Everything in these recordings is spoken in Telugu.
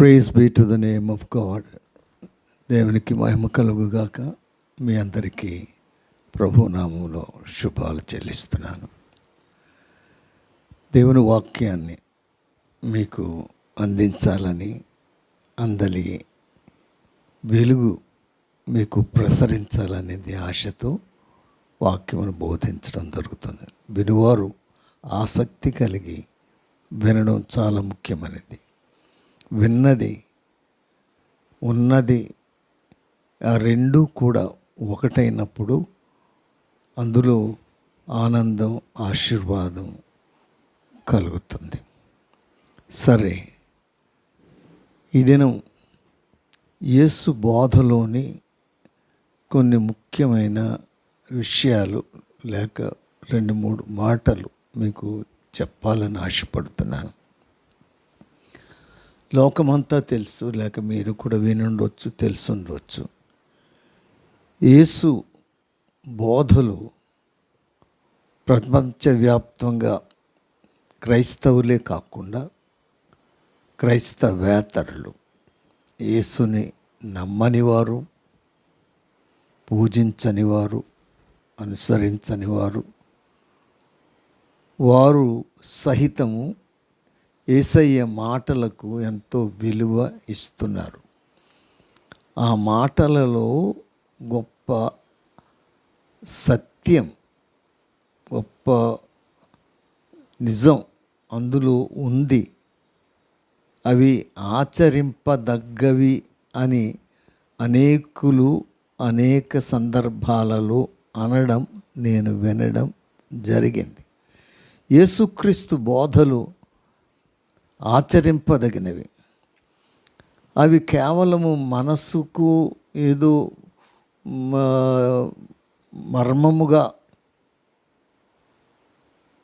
Praise be to the name of God. దేవునికి మహిమ కలుగుగాక. మీ అందరికీ ప్రభు నామములో శుభాలు చెల్లిస్తున్నాను. దేవుని వాక్యాన్ని మీకు అందించాలని, అందలి వెలుగు మీకు ప్రసరించాలనేది ఆశతో వాక్యమును బోధించడం జరుగుతుంది. వినువారు ఆసక్తి కలిగి వినడం చాలా ముఖ్యమైనది. విన్నది ఉన్నది ఆ రెండూ కూడా ఒకటైనప్పుడు అందులో ఆనందం, ఆశీర్వాదం కలుగుతుంది. సరే, ఈ దినం యేసు బోధలోని కొన్ని ముఖ్యమైన విషయాలు లేక 2-3 మాటలు మీకు చెప్పాలని ఆశపడుతున్నాను. లోకమంతా తెలుసు, లేక మీరు కూడా వినుండొచ్చు, తెలుసుండొచ్చు. యేసు బోధలు ప్రపంచవ్యాప్తంగా క్రైస్తవులే కాకుండా క్రైస్తవేతరులు, యేసుని నమ్మని వారు, పూజించని వారు, అనుసరించని వారు, వారు సహితము యేసయ్య మాటలకు ఎంతో విలువ ఇస్తున్నారు. ఆ మాటలలో గొప్ప సత్యం, గొప్ప నిజం అందులో ఉంది. అవి ఆచరింపదగ్గవి అని అనేకులు అనేక సందర్భాలలో అనడం నేను వినడం జరిగింది. యేసుక్రీస్తు బోధలు ఆచరింపదగినవి. అవి కేవలము మనస్సుకు ఏదో మర్మముగా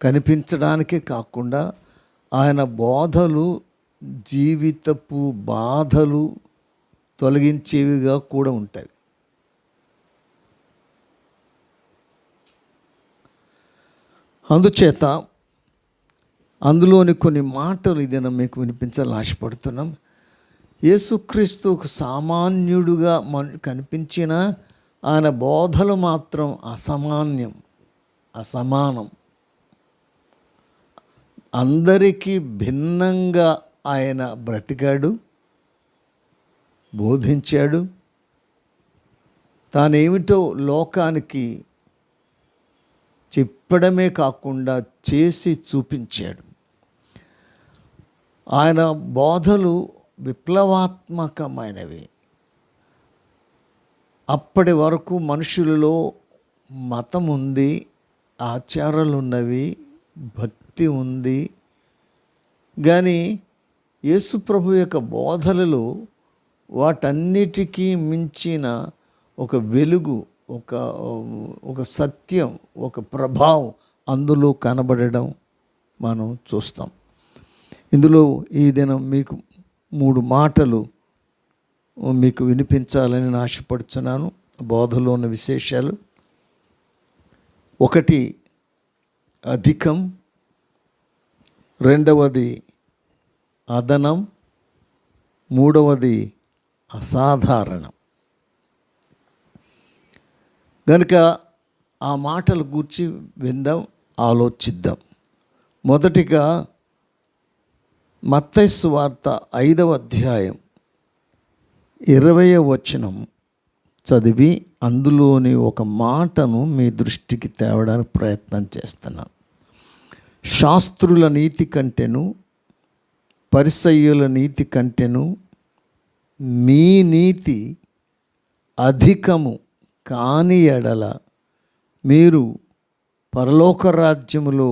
కనిపించడానికే కాకుండా ఆయన బోధలు జీవితపు బాధలు తొలగించేవిగా కూడా ఉంటాయి. అందుచేత అందులోని కొన్ని మాటలు ఇది మీకు వినిపించాలని ఆశపడుతున్నాం. యేసుక్రీస్తు ఒక సామాన్యుడుగా కనిపించిన ఆయన బోధలు మాత్రం అసమానం. అందరికీ భిన్నంగా ఆయన బ్రతికాడు, బోధించాడు. తానేమిటో లోకానికి చెప్పడమే కాకుండా చేసి చూపించాడు. ఆయన బోధలు విప్లవాత్మకమైనవి. అప్పటి వరకు మనుషులలో మతం ఉంది, ఆచారాలు ఉన్నవి, భక్తి ఉంది. కానీ యేసు ప్రభు యొక్క బోధలలో వాటన్నిటికీ మించిన ఒక వెలుగు, ఒక సత్యం, ఒక ప్రభావం అందులో కనబడడం మనం చూస్తాం. ఇందులో ఈ దినం మీకు 3 మాటలు మీకు వినిపించాలని నేను ఆశపడుతున్నాను. బోధలో ఉన్న విశేషాలు: 1 అధికం, 2వది అదనం, 3వది అసాధారణం. కనుక ఆ మాటల గూర్చి విందాం, ఆలోచిద్దాం. మొదటిగా మత్తయి సువార్త 5వ అధ్యాయం 20వ వచనం చదివి అందులోని ఒక మాటను మీ దృష్టికి తేవడానికి ప్రయత్నం చేస్తున్నాను. శాస్త్రుల నీతి కంటేను పరిసయ్యుల నీతి కంటేను మీ నీతి అధికము కాని ఎడల మీరు పరలోక రాజ్యములో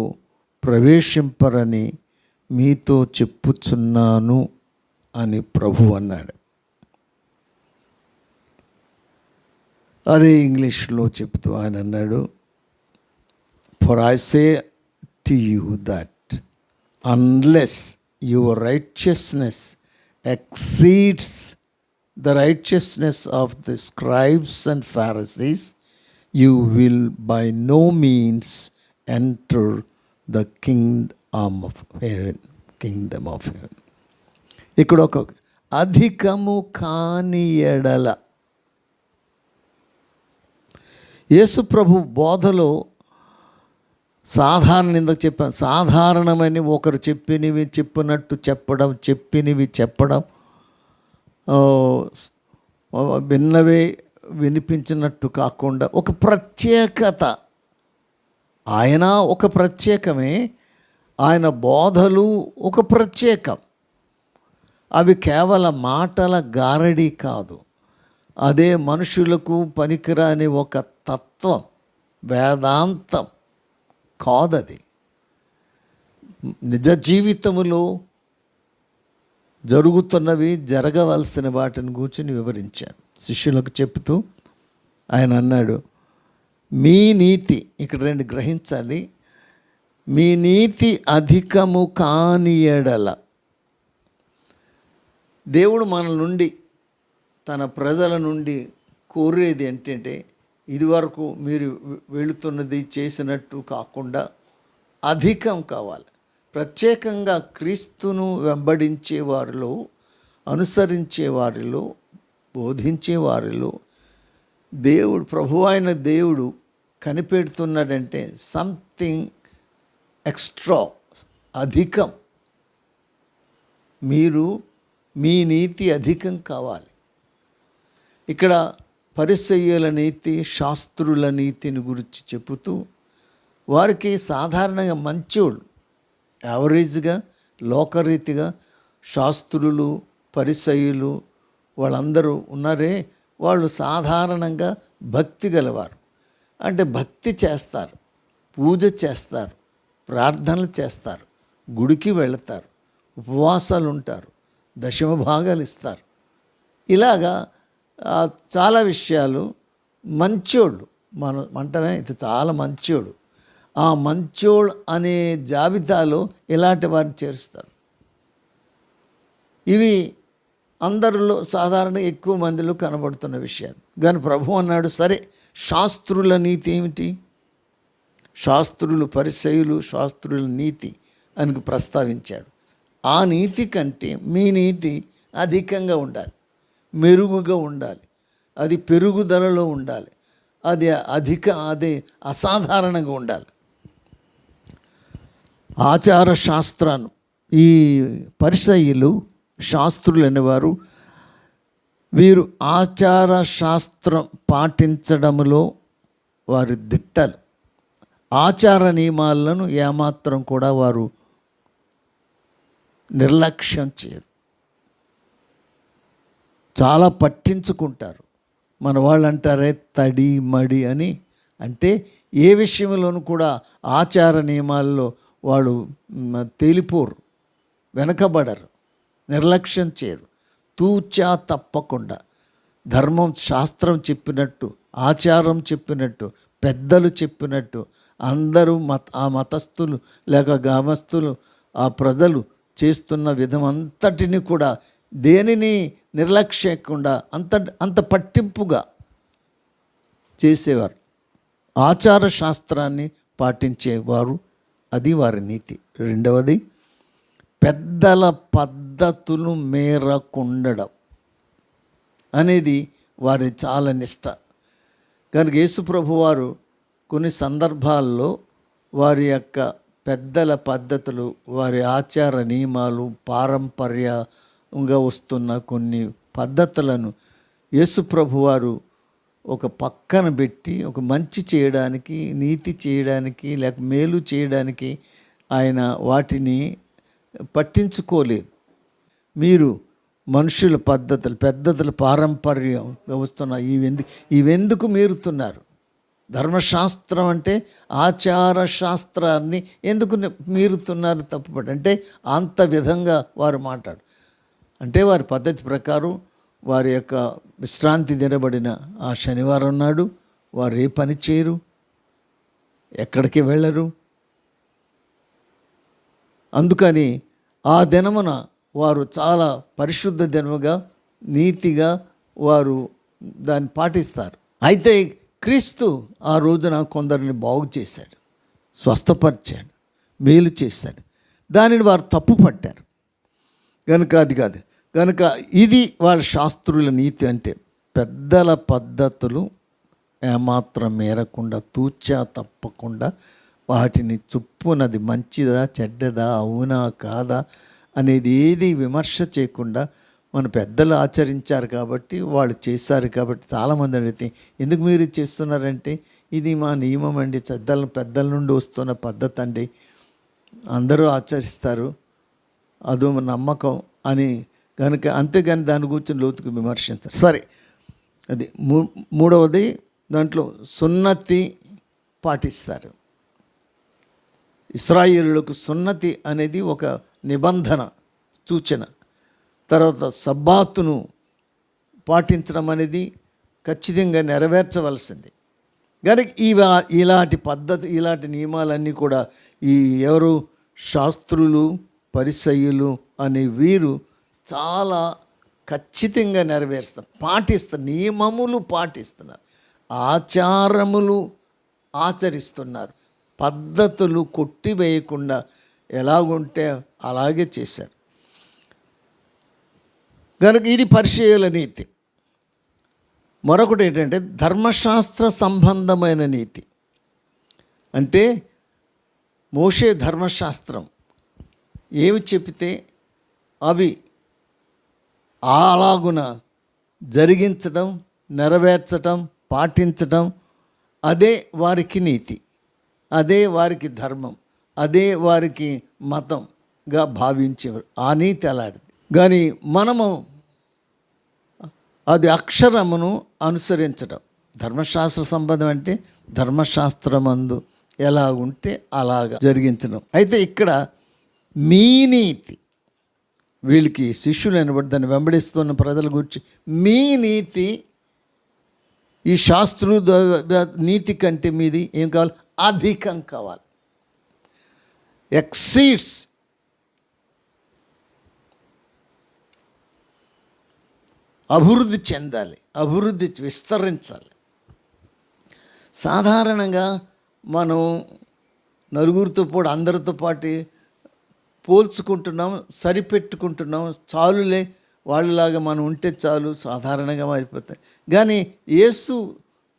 ప్రవేశింపరని మీతో చెప్పుచున్నాను అని ప్రభు అన్నాడు. అదే ఇంగ్లీష్లో చెప్తూ ఆయన అన్నాడు, for I say to you that unless your righteousness exceeds the righteousness of the scribes and Pharisees, you will by no means enter the kingdom of heaven. ఇక్కడ ఒక అధికము కాని ఎడల. యేసు ప్రభు బోధలో సాధారణ ఇందాక చెప్పాను, సాధారణమని ఒకరు చెప్పినవి చెప్పినట్టు చెప్పడం, చెప్పినవి చెప్పడం, విన్నవే వినిపించినట్టు కాకుండా ఒక ప్రత్యేకత. ఆయన ఒక ప్రత్యేకమే, ఆయన బోధలు ఒక ప్రత్యేకం. అవి కేవలం మాటల గారడి కాదు, అదే మనుషులకు పనికిరాని ఒక తత్వం, వేదాంతం కాదది. నిజ జీవితములో జరుగుతున్నవి, జరగవలసిన వాటిని కూర్చొని వివరించాను శిష్యులకు చెప్తూ. ఆయన అన్నాడు, మీ నీతి, ఇక్కడ రెండు గ్రహించాలి, మీ నీతి అధికము కాని ఎడల. దేవుడు మన నుండి, తన ప్రజల నుండి కోరేది ఏంటంటే, ఇదివరకు మీరు వెళుతున్నది చేసినట్టు కాకుండా అధికం కావాలి. ప్రత్యేకంగా క్రీస్తును వెంబడించే వారిలో, అనుసరించే వారిలో, బోధించే వారిలో దేవుడు, ప్రభు అయిన దేవుడు కనిపెడుతున్నాడంటే సంథింగ్ ఎక్స్ట్రా, అధికం. మీ నీతి అధికం కావాలి. ఇక్కడ పరిసయ్యుల నీతి, శాస్త్రుల నీతిని గురించి చెబుతూ, వారికి సాధారణంగా మంచోళ్ళు, యావరేజ్గా లోకరీతిగా శాస్త్రులు, పరిసయ్యులు వాళ్ళందరూ ఉన్నారే, వాళ్ళు సాధారణంగా భక్తి గలవారు. అంటే భక్తి చేస్తారు, పూజ చేస్తారు, ప్రార్థనలు చేస్తారు, గుడికి వెళతారు, ఉపవాసాలు ఉంటారు, దశమ భాగాలు ఇస్తారు. ఇలాగా చాలా విషయాలు మంచోళ్ళు. మనం అంటమే ఇది చాలా మంచోడు. ఆ మంచోడు అనే జాబితాలో ఇలాంటి వారిని చేరుస్తారు. ఇవి అందరిలో సాధారణ ఎక్కువ మందిలో కనబడుతున్న విషయాలు. కానీ ప్రభు అన్నాడు, సరే శాస్త్రుల నీతి ఏమిటి? శాస్త్రులు, పరిసయ్యులు, శాస్త్రుల నీతి అని ప్రస్తావించాడు. ఆ నీతి కంటే మీ నీతి అధికంగా ఉండాలి, మెరుగుగా ఉండాలి, అది పెరుగుదలలో ఉండాలి, అది అదే అసాధారణంగా ఉండాలి. ఆచార శాస్త్రాన్ని, ఈ పరిసయ్యులు, శాస్త్రులు అనేవారు, వీరు ఆచార శాస్త్రం పాటించడంలో వారి దిట్టలు. ఆచార నియమాలను ఏమాత్రం కూడా వారు నిర్లక్ష్యం చేయరు, చాలా పట్టించుకుంటారు. మన వాళ్ళు అంటారే తడి మడి అని, అంటే ఏ విషయంలోనూ కూడా ఆచార నియమాల్లో వాడు తేలిపోరు, వెనకబడరు, నిర్లక్ష్యం చేయరు. తూచా తప్పకుండా ధర్మం, శాస్త్రం చెప్పినట్టు, ఆచారం చెప్పినట్టు, పెద్దలు చెప్పినట్టు, అందరూ ఆ మతస్థులు లేక గ్రామస్తులు, ఆ ప్రజలు చేస్తున్న విధమంతటిని కూడా దేనిని నిర్లక్ష్యకుండా అంత పట్టింపుగా చేసేవారు. ఆచార శాస్త్రాన్ని పాటించేవారు, అది వారి నీతి. రెండవది, పెద్దల పద్ధతులు మేరకుండడం అనేది వారి చాలా నిష్ట. కనుక యేసు ప్రభు వారు కొన్ని సందర్భాల్లో వారి యొక్క పెద్దల పద్ధతులు, వారి ఆచార నియమాలు, పారంపర్యంగా వస్తున్న కొన్ని పద్ధతులను యేసు ప్రభు వారు ఒక పక్కన పెట్టి, ఒక మంచి చేయడానికి, నీతి చేయడానికి, లేక మేలు చేయడానికి ఆయన వాటిని పట్టించుకోలేదు. మీరు మనుషుల పద్ధతులు, పెద్దల పారంపర్యంగా వస్తున్న ఇవెందుకు మీరుతున్నారు? ధర్మశాస్త్రం అంటే ఆచార శాస్త్రాన్ని ఎందుకు మీరుతున్నారు? తప్పుపడి అంటే అంత విధంగా వారు మాట్లాడు, అంటే వారి పద్ధతి ప్రకారం వారి యొక్క విశ్రాంతి దినబడిన ఆ శనివారం నాడు వారు ఏ పని చేయరు, ఎక్కడికి వెళ్ళరు. అందుకని ఆ దినమున వారు చాలా పరిశుద్ధ దినముగా, నీతిగా వారు దాన్ని పాటిస్తారు. అయితే క్రీస్తు ఆ రోజున కొందరిని బాగు చేశాడు, స్వస్థపరిచాడు, మేలు చేశాడు. దానిని వారు తప్పు పట్టారు. కనుక అది కాదు, కనుక ఇది వాళ్ళ శాస్త్రుల నీతి అంటే, పెద్దల పద్ధతులు ఏమాత్రం మేరకుండా, తూచా తప్పకుండా వాటిని చొప్పునది మంచిదా చెడ్డదా అవునా కాదా అనేది ఏది విమర్శ చేయకుండా, మన పెద్దలు ఆచరించారు కాబట్టి, వాళ్ళు చేశారు కాబట్టి. చాలామంది అడిగితే ఎందుకు మీరు ఇది చేస్తున్నారంటే, ఇది మా నియమం అండి, పెద్దల నుండి వస్తున్న పద్ధతి అండి, అందరూ ఆచరిస్తారు, అదో నమ్మకం అని కనుక, అంతేగాని దాని గురించి లోతుకు విమర్శించారు. సరే, అది మూడవది. దాంట్లో సున్నతి పాటిస్తారు. ఇశ్రాయేలులకు సున్నతి అనేది ఒక నిబంధన, సూచన. తర్వాత సబ్బాతును పాటించడం అనేది ఖచ్చితంగా నెరవేర్చవలసింది. కనుక ఇలాంటి పద్ధతి, ఇలాంటి నియమాలన్నీ కూడా ఈ ఎవరు శాస్త్రులు, పరిసయ్యులు అనే వీరు చాలా ఖచ్చితంగా నెరవేరుస్తారు, పాటిస్తారు. నియమములు పాటిస్తున్నారు, ఆచారములు ఆచరిస్తున్నారు, పద్ధతులు కొట్టివేయకుండా ఎలాగుంటే అలాగే చేశారు. కనుక ఇది పరిచయాల నీతి. మరొకటి ఏంటంటే ధర్మశాస్త్ర సంబంధమైన నీతి. అంటే మోషే ధర్మశాస్త్రం ఏమి చెబితే అవి అలాగున జరిగించడం, నెరవేర్చడం, పాటించడం, అదే వారికి నీతి, అదే వారికి ధర్మం, అదే వారికి మతంగా భావించేవారు. ఆ నీతి అలాంటిది. కానీ మనము అది అక్షరమును అనుసరించడం. ధర్మశాస్త్ర సంబంధం అంటే ధర్మశాస్త్రమందు ఎలా ఉంటే అలాగా జరిగించడం. అయితే ఇక్కడ మీ నీతి, వీళ్ళకి శిష్యులు అనబడి దాన్ని వెంబడిస్తున్న ప్రజల గురించి మీ నీతి ఈ శాస్త్రు నీతి కంటే మీది ఏం కావాలి? అధికం కావాలి. ఎక్సీడ్స్, అభివృద్ధి చెందాలి, అభివృద్ధి విస్తరించాలి. సాధారణంగా మనం నలుగురితో పాటు అందరితో పాటు పోల్చుకుంటున్నాం, సరిపెట్టుకుంటున్నాం. చాలులే, వాళ్ళలాగా మనం ఉంటే చాలు, సాధారణంగా మారిపోతాయి. కానీ యేసు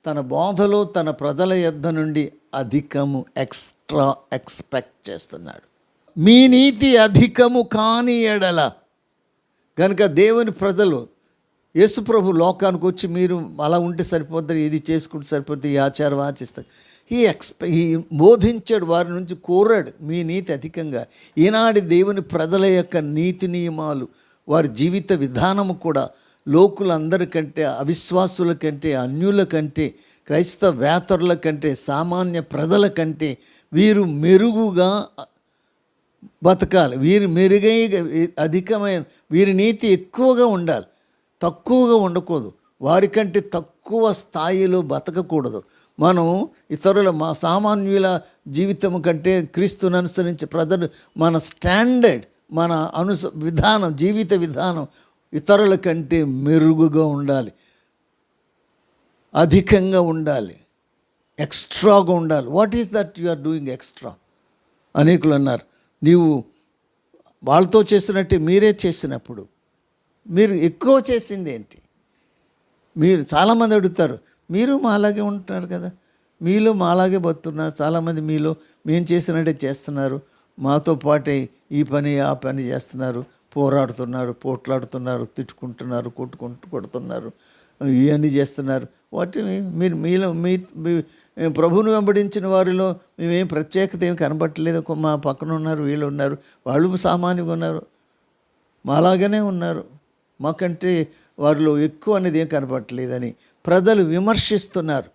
తన బోధలో తన ప్రజల యొద్ద నుండి అధికము, ఎక్స్ట్రా ఎక్స్పెక్ట్ చేస్తున్నాడు. మీ నీతి అధికము కాని ఎడల. కనుక దేవుని ప్రజలు, యేసు ప్రభు లోకానికి వచ్చి మీరు అలా ఉంటే సరిపోద్ది, ఇది చేసుకుంటే సరిపోద్ది, ఈ ఆచారం ఆచరిస్తారు, ఈ బోధించాడు, వారి నుంచి కోరాడు మీ నీతి అధికంగా. ఈనాటి దేవుని ప్రజల యొక్క నీతి నియమాలు, వారి జీవిత విధానము కూడా లోకులందరికంటే, అవిశ్వాసుల కంటే, అన్యుల కంటే, క్రైస్తవేతరుల కంటే, సామాన్య ప్రజల కంటే వీరు మెరుగుగా బతకాలి. వీరు మెరుగై అధికమైన, వీరి నీతి ఎక్కువగా ఉండాలి, తక్కువగా ఉండకూడదు. వారికంటే తక్కువ స్థాయిలో బతకకూడదు. మనం ఇతరుల, మా సామాన్యుల జీవితం కంటే క్రీస్తుని అనుసరించే ప్రజలు, మన స్టాండర్డ్, మన విధానం, జీవిత విధానం ఇతరుల కంటే మెరుగుగా ఉండాలి, అధికంగా ఉండాలి, ఎక్స్ట్రాగా ఉండాలి. What is that you are doing extra? అనేకులు అన్నారు, నీవు వాళ్ళతో చేసినట్టే మీరే చేసినప్పుడు మీరు ఎక్కువ చేసింది ఏంటి? మీరు చాలామంది అడుగుతారు, మీరు మాలాగే ఉంటున్నారు కదా, మీలో మాలాగే బతున్నారు, చాలామంది మీలో మేము చేసినట్టే చేస్తున్నారు, మాతో పాటే ఈ పని ఆ పని చేస్తున్నారు, పోరాడుతున్నారు, పోట్లాడుతున్నారు, తిట్టుకుంటున్నారు, కొడుతున్నారు, ఇవన్నీ చేస్తున్నారు. వాటిని మీరు మీలో మీ ప్రభువును వెంబడించిన వారిలో మేమేం ప్రత్యేకత ఏమి కనబట్టలేదు. మా పక్కన ఉన్నారు, వీళ్ళు ఉన్నారు, వాళ్ళు సామాన్యంగా ఉన్నారు, మాలాగానే ఉన్నారు, మాకంటే వారిలో ఎక్కువ అనేది ఏం కనబట్టలేదని ప్రజలు విమర్శిస్తున్నారు.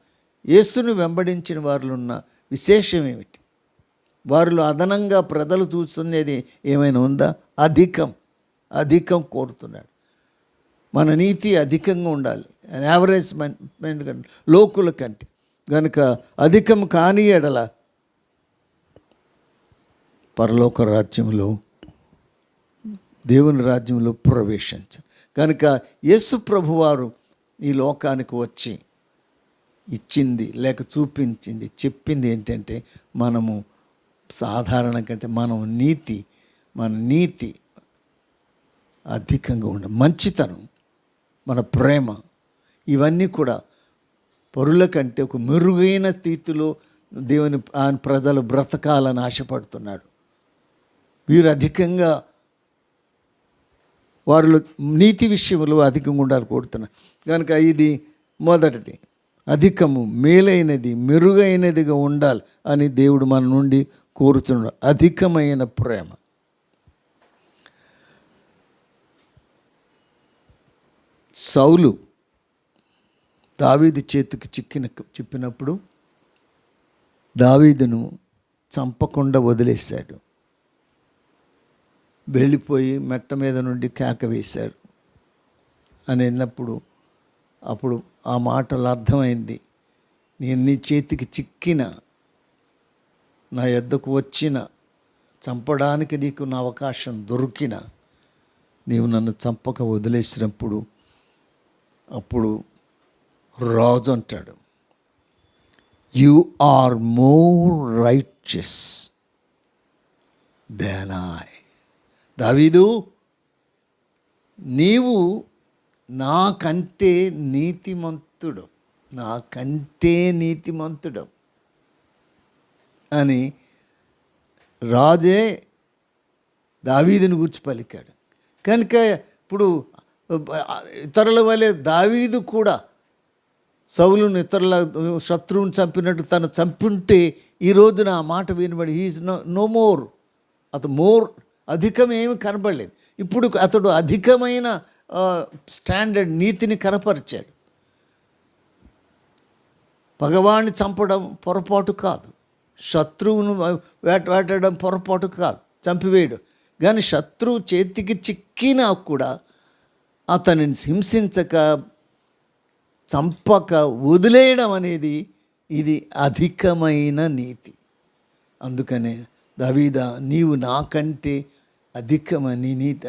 యేసును వెంబడించిన వారిలో ఉన్న విశేషం ఏమిటి? వారిలో అదనంగా ప్రజలు చూస్తున్నది ఏమైనా ఉందా? అధికం కోరుతున్నాడు. మన నీతి అధికంగా ఉండాలి, యావరేజ్ మైండ్ కంటే, లోకుల కంటే. కనుక అధికం కాని ఎడల పరలోక రాజ్యంలో, దేవుని రాజ్యంలో ప్రవేశించాలి. కనుక యేసు ప్రభువారు ఈ లోకానికి వచ్చి ఇచ్చింది, లేక చూపించింది, చెప్పింది ఏంటంటే, మనము సాధారణ కంటే మన నీతి అధికంగా ఉండాలి. మంచితనం, మన ప్రేమ, ఇవన్నీ కూడా పరుల కంటే ఒక మెరుగైన స్థితిలో దేవుని ఆయన ప్రజలు బ్రతకాలని ఆశపడుతున్నాడు. వీరు అధికంగా వారిలో నీతి విషయంలో అధికంగా ఉండాలి కోరుతున్నారు కనుక ఇది మొదటిది. అధికము, మేలైనది, మెరుగైనదిగా ఉండాలి అని దేవుడు మన నుండి కోరుతున్నాడు. అధికమైన ప్రేమ. సౌలు దావీదు చేతికి చిక్కినప్పుడు దావీదును చంపకుండా వదిలేశాడు. వెళ్ళిపోయి మెట్ట మీద నుండి కేక వేశాడు అని అన్నప్పుడు అప్పుడు ఆ మాటలు అర్థమైంది. నేను నీ చేతికి చిక్కిన, నా యొద్దకు వచ్చిన, చంపడానికి నీకు నా అవకాశం దొరికిన, నీవు నన్ను చంపక వదిలేసినప్పుడు అప్పుడు రాజు అంటాడు, you are more righteous than I. దావీదు, నీవు నాకంటే నీతిమంతుడు, నాకంటే నీతిమంతుడు అని రాజే దావీదుని గురించి పలికాడు. కనుక ఇప్పుడు ఇతరుల వలె దావీదు కూడా సౌలును ఇతరుల శత్రువుని చంపినట్టు తను చంపుంటే ఈ రోజున ఆ మాట వినబడి హీఈస్ నో మోర్, అతను మోర్ అధికమేమి కనబడలేదు. ఇప్పుడు అతడు అధికమైన స్టాండర్డ్ నీతిని కనపరిచాడు. పగవాణ్ణి చంపడం పొరపాటు కాదు, శత్రువును వేటాడడం పొరపాటు కాదు, చంపివేయడు. కానీ శత్రువు చేతికి చిక్కినా కూడా అతనిని హింసించక చంపక వదిలేయడం అనేది ఇది అధికమైన నీతి. అందుకనే దావీదా, నీవు నాకంటే అధికమైన నీతి,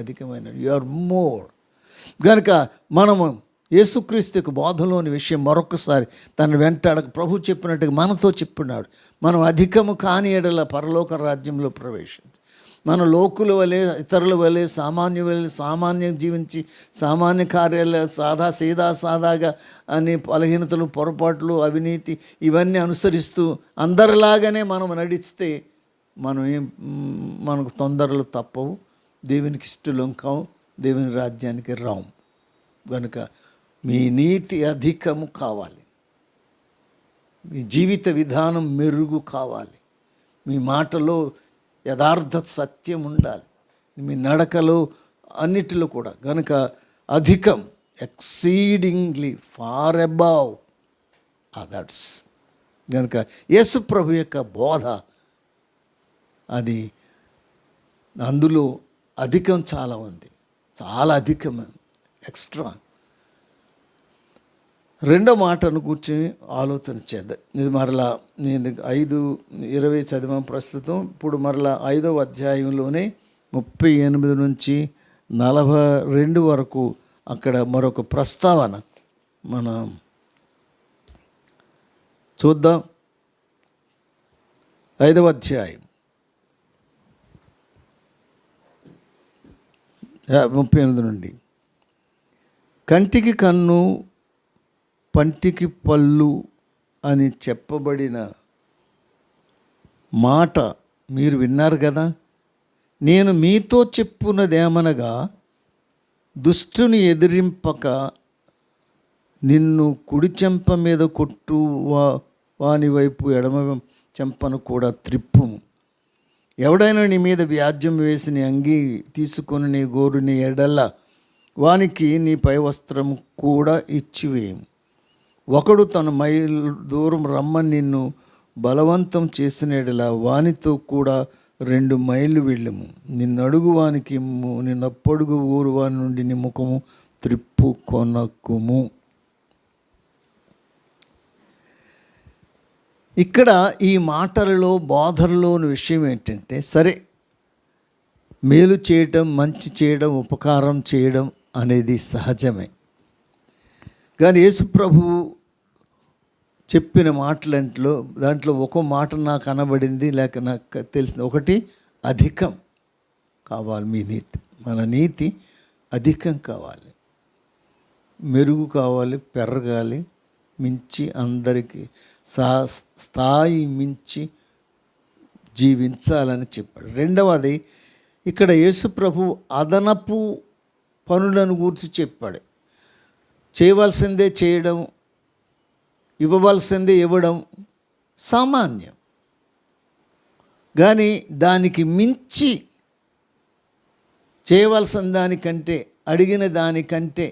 అధికమైన యు ఆర్ మోర్. కనుక మనము యేసుక్రీస్తుకు బోధలోని విషయం మరొకసారి తన వెంటాడక ప్రభు చెప్పినట్టుగా మనతో చెప్పున్నాడు. మనం అధికము కాని ఎడల పరలోక రాజ్యంలో ప్రవేశించు. మన లోకుల వలె, ఇతరుల వలె, సామాన్యం జీవించి సామాన్య కార్యాలు సాదాగా అని బలహీనతలు, పొరపాట్లు, అవినీతి ఇవన్నీ అనుసరిస్తూ అందరిలాగానే మనం నడిస్తే మనకు తొందరలు తప్పవు, దేవునికి ఇష్టలం కావు, దేవుని రాజ్యానికి రాము. కనుక మీ నీతి అధికము కావాలి, మీ జీవిత విధానం మెరుగు కావాలి, మీ మాటలో యథార్థ సత్యం ఉండాలి, మీ నడకలో అన్నిటిలో కూడా. కనుక అధికం, ఎక్సీడింగ్లీ, ఫార్ అబౌవ్ అదర్స్. కనుక యేసు ప్రభు యొక్క బోధ అది అందులో అధికం చాలా ఉంది, చాలా అధికం, ఎక్స్ట్రా. రెండో మాటను కూర్చొని ఆలోచన చేద్దాం. ఇది మరలా నేను 5:20 చదివాం ప్రస్తుతం. ఇప్పుడు మరలా 5వ అధ్యాయంలోనే 38 నుంచి 42 వరకు అక్కడ మరొక ప్రస్తావన మనం చూద్దాం. 5వ అధ్యాయం 38 నుండి, కంటికి కన్ను పంటికి పళ్ళు అని చెప్పబడిన మాట మీరు విన్నారు కదా. నేను మీతో చెప్పున్నదేమనగా, దుష్టుని ఎదిరింపక నిన్ను కుడి చెంప మీద కొట్టు వాని వైపు ఎడమ చెంపను కూడా త్రిప్పుము. ఎవడైనా నీ మీద వ్యాజ్యం వేసి నీ అంగీ తీసుకొని నీ గోరుని ఎడల వానికి నీ పై వస్త్రం కూడా ఇచ్చివేయము. ఒకడు తన మైలు దూరం రమ్మని నిన్ను బలవంతం చేసిన ఎడల వానితో కూడా 2 మైళ్ళు వెళ్ళము. నిన్నడుగు వానికి ఇమ్ము, నిన్నప్పడుగు ఊరు వాని నుండి నీ ముఖము త్రిప్పు కొనకుము. ఇక్కడ ఈ మాటలలో బోధనలోని విషయం ఏంటంటే, సరే మేలు చేయడం, మంచి చేయడం, ఉపకారం చేయడం అనేది సహజమే. కానీ యేసు ప్రభువు చెప్పిన దాంట్లో ఒక మాట నాకు అనబడింది, లేక నాకు తెలిసింది. ఒకటి అధికం, కావాలి మీ నీతి. మన నీతి అధికం కావాలి, మెరుగు కావాలి, పెరగాలి, మించి అందరికీ స్థాయి మించి జీవించాలని చెప్పాడు. రెండవది, ఇక్కడ యేసు ప్రభు అదనపు పనులను గురించి చెప్పాడు. చేయవలసిందే చేయడం, ఇవ్వవలసిందే ఇవ్వడం సామాన్యం. కానీ దానికి మించి చేయవలసిన దానికంటే, అడిగిన దానికంటే,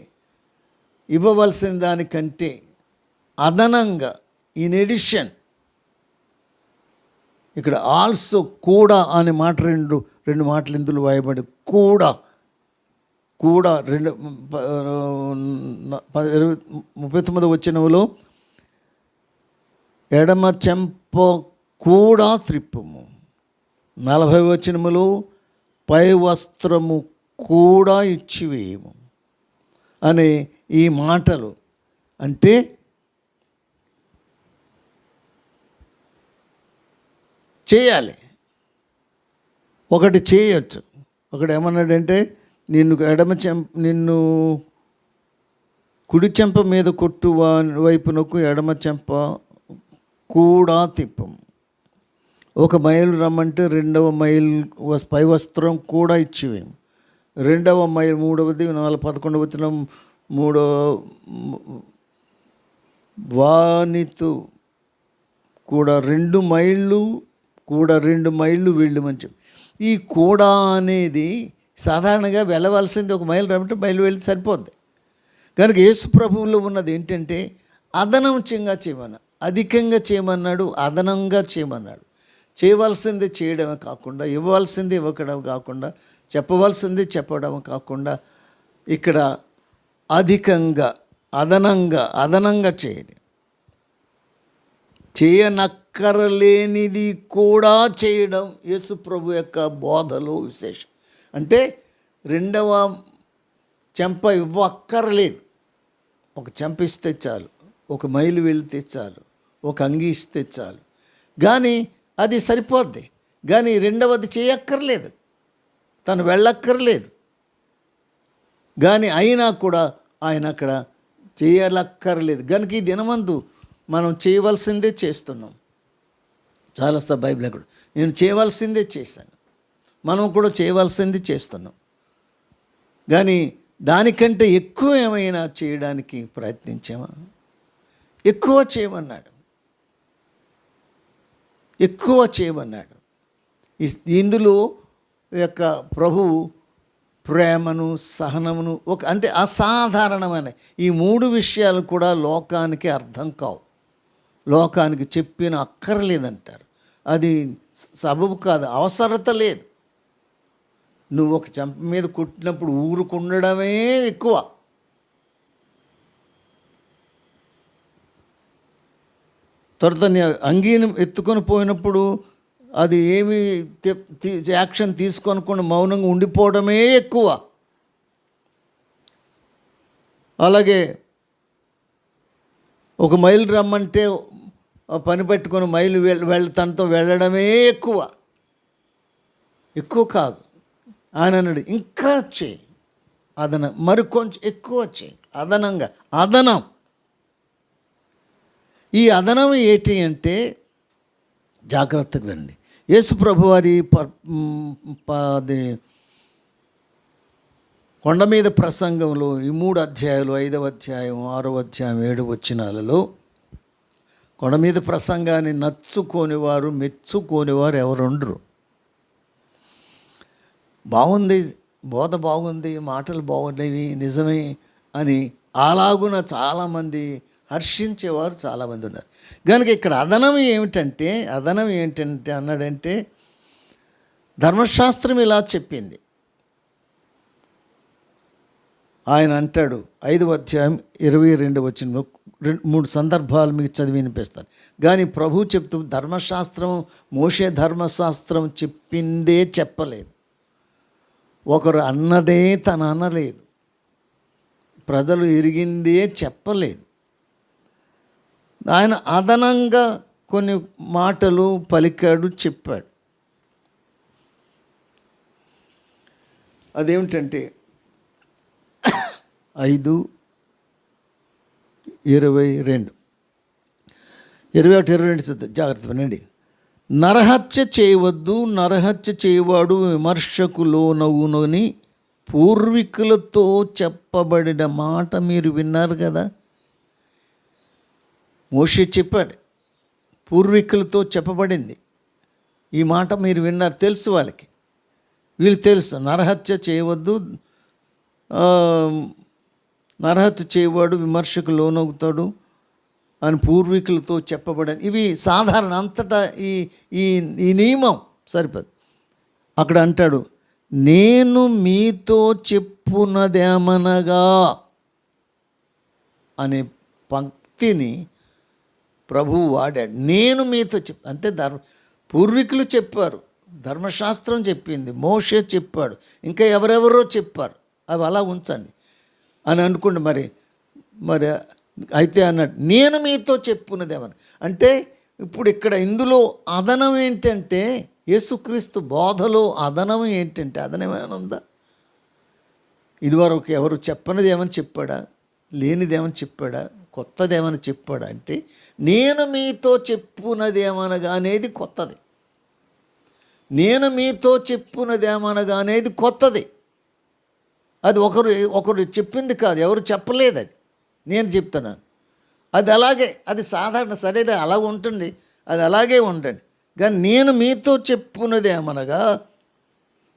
ఇవ్వవలసిన దానికంటే అదనంగా, ఇన్ ఎడిషన్, ఇక్కడ ఆల్సో కూడా అనే మాట రెండు మాటలు ఇందులో వాయబడి, కూడా 39వ వచనంలో ఎడమ చెంప కూడా త్రిప్పుము, 40వ వచనములో పై వస్త్రము కూడా ఇచ్చివేయము అనే ఈ మాటలు. అంటే చేయాలి, ఒకటి చేయొచ్చు. ఒకటి ఏమన్నాడంటే, నిన్ను కుడి చెంప మీద కొట్టు వైపునకు ఎడమ చెంప కూడా తిప్పము. 1 మైలు రమ్మంటే 2వ మైలు పై వస్త్రం కూడా ఇచ్చివేము. 2వ మైలు, 3వది 11వ వచనం, 3వ వానితో కూడా 2 మైళ్ళు వెళ్ళమని చెప్పి. ఈ కూడా అనేది సాధారణంగా వెళ్ళవలసింది 1 మైలు రమ్మంటే మైలు వెళ్ళి సరిపోద్ది. కనుక యేసు ప్రభువులో ఉన్నది ఏంటంటే అదనంగా చేయమన్నాడు, అధికంగా చేయమన్నాడు, అదనంగా చేయమన్నాడు. చేయవలసింది చేయడమే కాకుండా, ఇవ్వవలసింది ఇవ్వడం కాకుండా, చెప్పవలసింది చెప్పడం కాకుండా, ఇక్కడ అధికంగా, అదనంగా చేయాలి. చేయనక్కరలేనిది కూడా చేయడం యేసు ప్రభు యొక్క బోధలో విశేషం. అంటే 2వ చెంప ఇవ్వక్కర్లేదు, 1 చెంప ఇస్తే చాలు, 1 మైలు వెళితే చాలు, 1 అంగి ఇస్తే చాలు. కానీ అది సరిపోద్ది. కానీ 2వది చేయక్కర్లేదు, తను వెళ్ళక్కర్లేదు. కానీ అయినా కూడా ఆయన అక్కడ చేయలక్కర్లేదు. కనుక ఈ దినమందు మనం చేయవలసిందే చేస్తున్నాం. చాలాసార్లు బైబిల్ కూడా నేను చేయవలసిందే చేశాను, మనం కూడా చేయవలసింది చేస్తున్నాం. కానీ దానికంటే ఎక్కువ ఏమైనా చేయడానికి ప్రయత్నించామా? ఎక్కువ చేయమన్నాడు. ఇందులో యొక్క ప్రభువు ప్రేమను, సహనమును, అంటే అసాధారణమైన ఈ 3 విషయాలు కూడా లోకానికి అర్థం కావు, లోకానికి చెప్పిన అక్కర్లేదంటారు. అది సబబు కాదు, అవసరత లేదు. నువ్వు 1 చెంప మీద కొట్టినప్పుడు ఊరుకుండడమే ఎక్కువ. తర్వాత అంగీని ఎత్తుకొని పోయినప్పుడు అది ఏమి యాక్షన్ తీసుకోనకుండా మౌనంగా ఉండిపోవడమే ఎక్కువ. అలాగే 1 మైలు రమ్మంటే పని పెట్టుకొని మైలు తనతో వెళ్ళడమే ఎక్కువ కాదు. ఆయన అన్నాడు, ఇంకా చేయి, మరికొంచెం ఎక్కువ చేయి, అదనం. ఈ అదనం ఏంటి అంటే, జాగ్రత్తగా వినండి. యేసు ప్రభు వారి కొండ మీద ప్రసంగంలో ఈ 3 అధ్యాయాలు, 5వ అధ్యాయం, 6వ అధ్యాయం, 7 వచనాలలో కొండ మీద ప్రసంగాన్ని నచ్చుకోనివారు, మెచ్చుకోనివారు ఎవరుండరు. బాగుంది, బోధ బాగుంది, మాటలు బాగున్నాయి, నిజమే అని అలాగున చాలామంది హర్షించేవారు చాలామంది ఉన్నారు. కనుక ఇక్కడ అదనం ఏమిటంటే అన్నాడంటే, ధర్మశాస్త్రం ఇలా చెప్పింది. ఆయన అంటాడు 5వ అధ్యాయం 22వ వచనంలో 3 సందర్భాలు మీకు చదివి వినిపిస్తాను. కానీ ప్రభు చెప్తూ ధర్మశాస్త్రం, మోషే ధర్మశాస్త్రం చెప్పిందే చెప్పలేదు, ఒకరు అన్నదే తను అనలేదు, ప్రజలు ఎరిగిందే చెప్పలేదు. ఆయన అదనంగా కొన్ని మాటలు పలికాడు, చెప్పాడు. అదేమిటంటే 5:22 21-22 జాగ్రత్త వినండి. నరహత్య చేయవద్దు, నరహత్య చేయవాడు విమర్శకు లోనవునని పూర్వీకులతో చెప్పబడిన మాట మీరు విన్నారు కదా. మోషే చెప్పాడు, పూర్వీకులతో చెప్పబడింది ఈ మాట మీరు విన్నారు, తెలుసు వాళ్ళకి, వీళ్ళు తెలుసు. నరహత్య చేయవద్దు, నరహత్య చేయవాడు విమర్శకు లోనవుతాడు అని పూర్వీకులతో చెప్పబడని. ఇవి సాధారణ అంతటా ఈ ఈ ఈ నియమం సరిపోదు. అక్కడ అంటాడు, నేను మీతో చెప్పునదేమనగా అనే పంక్తిని ప్రభువు వాడాడు. నేను మీతో అంటే పూర్వీకులు చెప్పారు, ధర్మశాస్త్రం చెప్పింది, మోషే చెప్పాడు, ఇంకా ఎవరెవరో చెప్పారు, అవి అలా ఉంచండి అని అనుకోండి. మరి అయితే అన్నాడు, నేను మీతో చెప్పున్నదేమని. అంటే ఇప్పుడు ఇక్కడ ఇందులో అదనం ఏంటంటే, యేసుక్రీస్తు బోధలో అదనం ఏంటంటే, అదనమేమైనా ఉందా? ఇదివరకు ఎవరు చెప్పనిది ఏమని చెప్పాడా, లేనిదేమని చెప్పాడా, కొత్తదేమని చెప్పాడా? అంటే నేను మీతో చెప్పున్నదేమనగా అనేది కొత్తది. నేను మీతో చెప్పున్నదేమనగా అనేది కొత్తది. అది ఒకరు చెప్పింది కాదు, ఎవరు చెప్పలేదు, అది నేను చెప్తున్నాను. అది అలాగే, అది సాధారణ, సరేనా, అలా ఉంటుంది, అది అలాగే ఉండండి. కానీ నేను మీతో చెప్పున్నదేమనగా,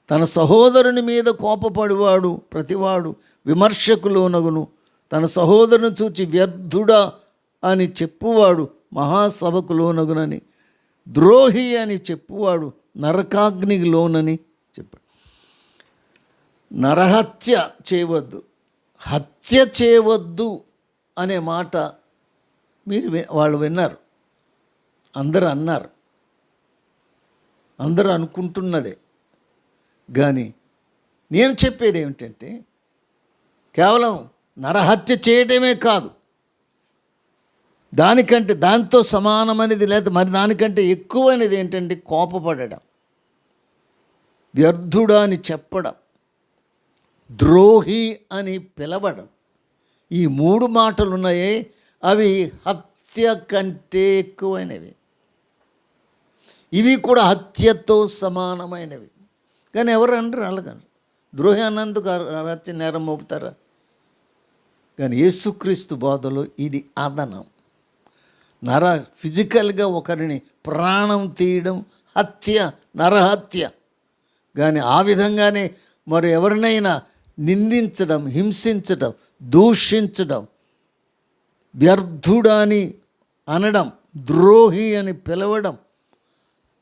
తన సహోదరుని మీద కోపపడివాడు ప్రతివాడు విమర్శకు లోనగును, తన సహోదరుని చూచి వ్యర్థుడా అని చెప్పువాడు మహాసభకు లోనగునని, ద్రోహి అని చెప్పువాడు నరకాగ్నికి లోనని చెప్పాడు. నరహత్య చేయవద్దు, హత్య చేయవద్దు అనే మాట వాళ్ళు విన్నారు, అందరూ అన్నారు, అందరూ అనుకుంటున్నదే. కానీ నేను చెప్పేది ఏమిటంటే, కేవలం నరహత్య చేయడమే కాదు, దాంతో సమానమైనది లేదా మరి దానికంటే ఎక్కువైనది ఏంటంటే కోపపడడం, వ్యర్థుడా అని చెప్పడం, ద్రోహి అని పిలవడం. ఈ 3 మాటలు ఉన్నాయే, అవి హత్య కంటే ఎక్కువైనవి. ఇవి కూడా హత్యతో సమానమైనవి. కానీ ఎవరు అనరు, అలాగని ద్రోహి అన్నందుకు హత్య నేరం మోపుతారా? కానీ యేసుక్రీస్తు బోధలో ఇది అదనం. ఫిజికల్గా ఒకరిని ప్రాణం తీయడం హత్య, నరహత్య. కానీ ఆ విధంగానే మరి ఎవరినైనా నిందించడం, హింసించడం, దూషించడం, వ్యర్థుడని అనడం, ద్రోహి అని పిలవడం,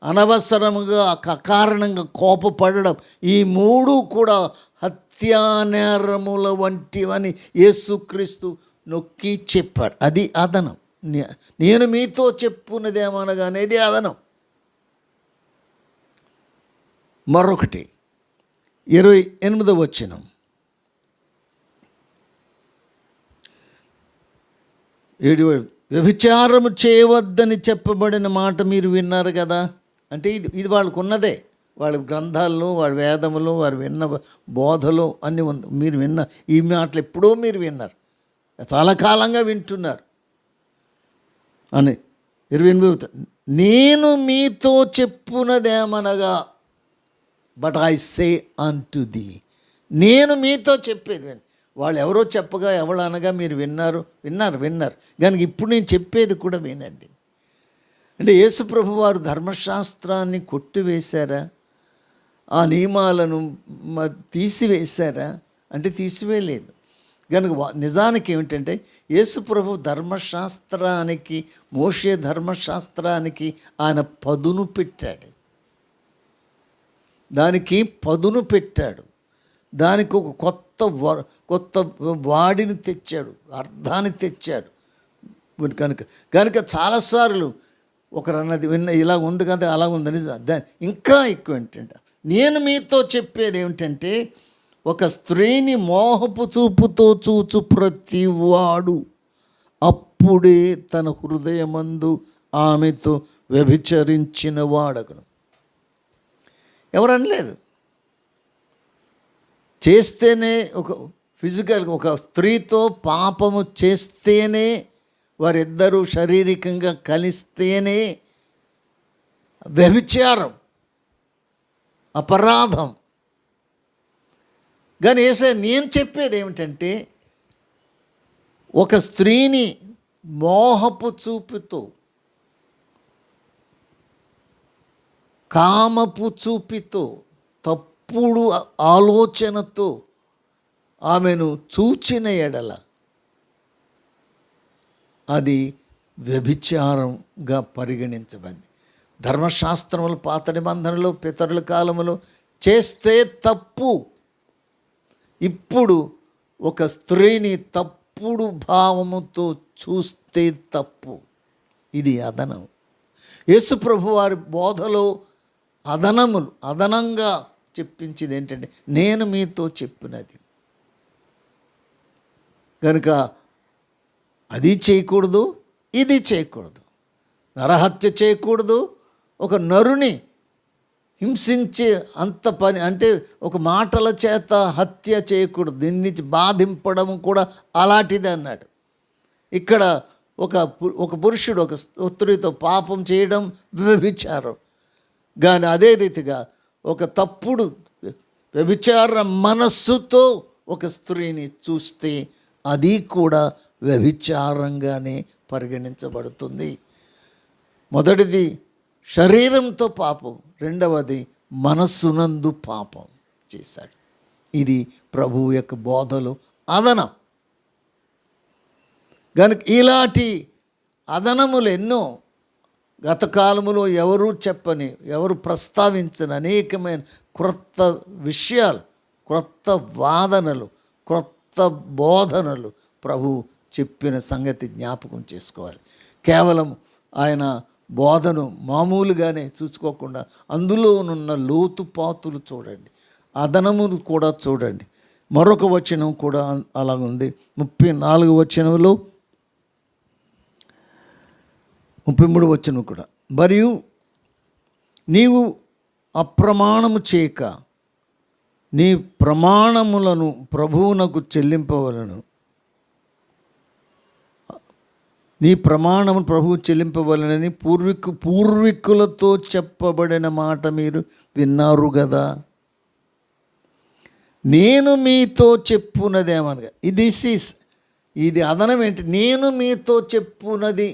అనవసరముగా అకారణంగా కోపపడడం, ఈ 3 కూడా హత్యానేరముల వంటివని యేసుక్రీస్తు నొక్కి చెప్పాడు. అది అదనం. నేను మీతో చెప్పున్నదేమనగా అనేది అదనం. మరొకటి 28వ వచనం, వ్యభిచారము చేయవద్దని చెప్పబడిన మాట మీరు విన్నారు కదా. అంటే ఇది వాళ్ళకు ఉన్నదే, వాళ్ళ గ్రంథాల్లో, వాళ్ళ వేదములో, వారు విన్న బోధలో అన్నీ ఉంది. మీరు విన్న ఈ మాటలు ఎప్పుడో మీరు విన్నారు, చాలా కాలంగా వింటున్నారు అని. 28 నేను మీతో చెప్పున్నదేమనగా, but I say unto the. నేను మీతో చెప్పేది, వాళ్ళు ఎవరో చెప్పగా ఎవరు అనగా మీరు విన్నారు. కానీ ఇప్పుడు నేను చెప్పేది కూడా వినండి. అంటే యేసుప్రభు వారు ధర్మశాస్త్రాన్ని కొట్టివేశారా, ఆ నియమాలను తీసివేశారా అంటే తీసివేయలేదు. కనుక నిజానికి ఏమిటంటే, యేసుప్రభు ధర్మశాస్త్రానికి, మోషే ధర్మశాస్త్రానికి ఆయన పదును పెట్టాడు, దానికి పదును పెట్టాడు, దానికి ఒక కొత్త వాడిని తెచ్చాడు, అర్థాన్ని తెచ్చాడు. కనుక చాలాసార్లు ఒకరు అన్నది విన్న, ఇలా ఉంది కదా, అలా ఉందని. ఇంకా ఎక్కువ ఏంటంటే, నేను మీతో చెప్పేది ఏమిటంటే, ఒక స్త్రీని మోహపు చూపుతో చూచు ప్రతివాడు అప్పుడే తన హృదయమందు ఆమెతో వ్యభిచరించిన వాడగను. ఎవరనలేదు. చేస్తేనే ఒక ఫిజికల్ ఒక స్త్రీతో పాపము చేస్తేనే వారిద్దరూ శారీరకంగా కలిస్తేనే వ్యభిచారం, అపరాధం. కానీ యేసయ్య నేను చెప్పేది ఏమిటంటే, ఒక స్త్రీని మోహపు చూపుతో, కామపు చూపుతో, తప్పుడు ఆలోచనతో ఆమెను చూచిన ఎడల అది వ్యభిచారంగా పరిగణించబడింది. ధర్మశాస్త్రములు పాత నిబంధనలు పితరుల కాలములో చేస్తే తప్పు. ఇప్పుడు ఒక స్త్రీని తప్పుడు భావముతో చూస్తే తప్పు. ఇది అదనం. యేసుప్రభు వారి బోధలో అదనంగా చెప్పించింది ఏంటంటే, నేను మీతో చెప్పినది. కనుక అది చేయకూడదు, ఇది చేయకూడదు. నరహత్య చేయకూడదు. ఒక నరుని హింసించే అంత పని అంటే ఒక మాటల చేత హత్య చేయకూడదు. దీన్ని బాధింపడం కూడా అలాంటిది అన్నాడు. ఇక్కడ ఒక పురుషుడు ఒక స్త్రీతో పాపం చేయడం వ్యభిచారం. కానీ అదే రీతిగా ఒక తప్పుడు వ్యభిచార మనస్సుతో ఒక స్త్రీని చూస్తే అది కూడా వ్యభిచారంగానే పరిగణించబడుతుంది. మొదటిది శరీరంతో పాపం, రెండవది మనస్సునందు పాపం చేశాడు. ఇది ప్రభువు యొక్క బోధలో అదనం. కనుక ఇలాంటి అదనములు ఎన్నో గత కాలములో ఎవరు చెప్పని, ఎవరు ప్రస్తావించని అనేకమైన క్రొత్త విషయాలు, క్రొత్త వాదనలు, క్రొత్త బోధనలు ప్రభు చెప్పిన సంగతి జ్ఞాపకం చేసుకోవాలి. కేవలం ఆయన బోధను మామూలుగానే చూసుకోకుండా అందులోనున్న లోతుపాతులు చూడండి, అదనములు కూడా చూడండి. మరొక వచనం కూడా అలాగుంది. 34 వచనంలో 33 వచనం కూడా, మరియు నీవు అప్రమాణము చేయక నీ ప్రమాణములను ప్రభువునకు చెల్లింపవలను. నీ ప్రమాణము ప్రభువు చెల్లింపవలనని పూర్వీకులతో చెప్పబడిన మాట మీరు విన్నారు కదా. నేను మీతో చెప్పున్నదేమనగా, ఇది అదనం ఏంటి? నేను మీతో చెప్పున్నది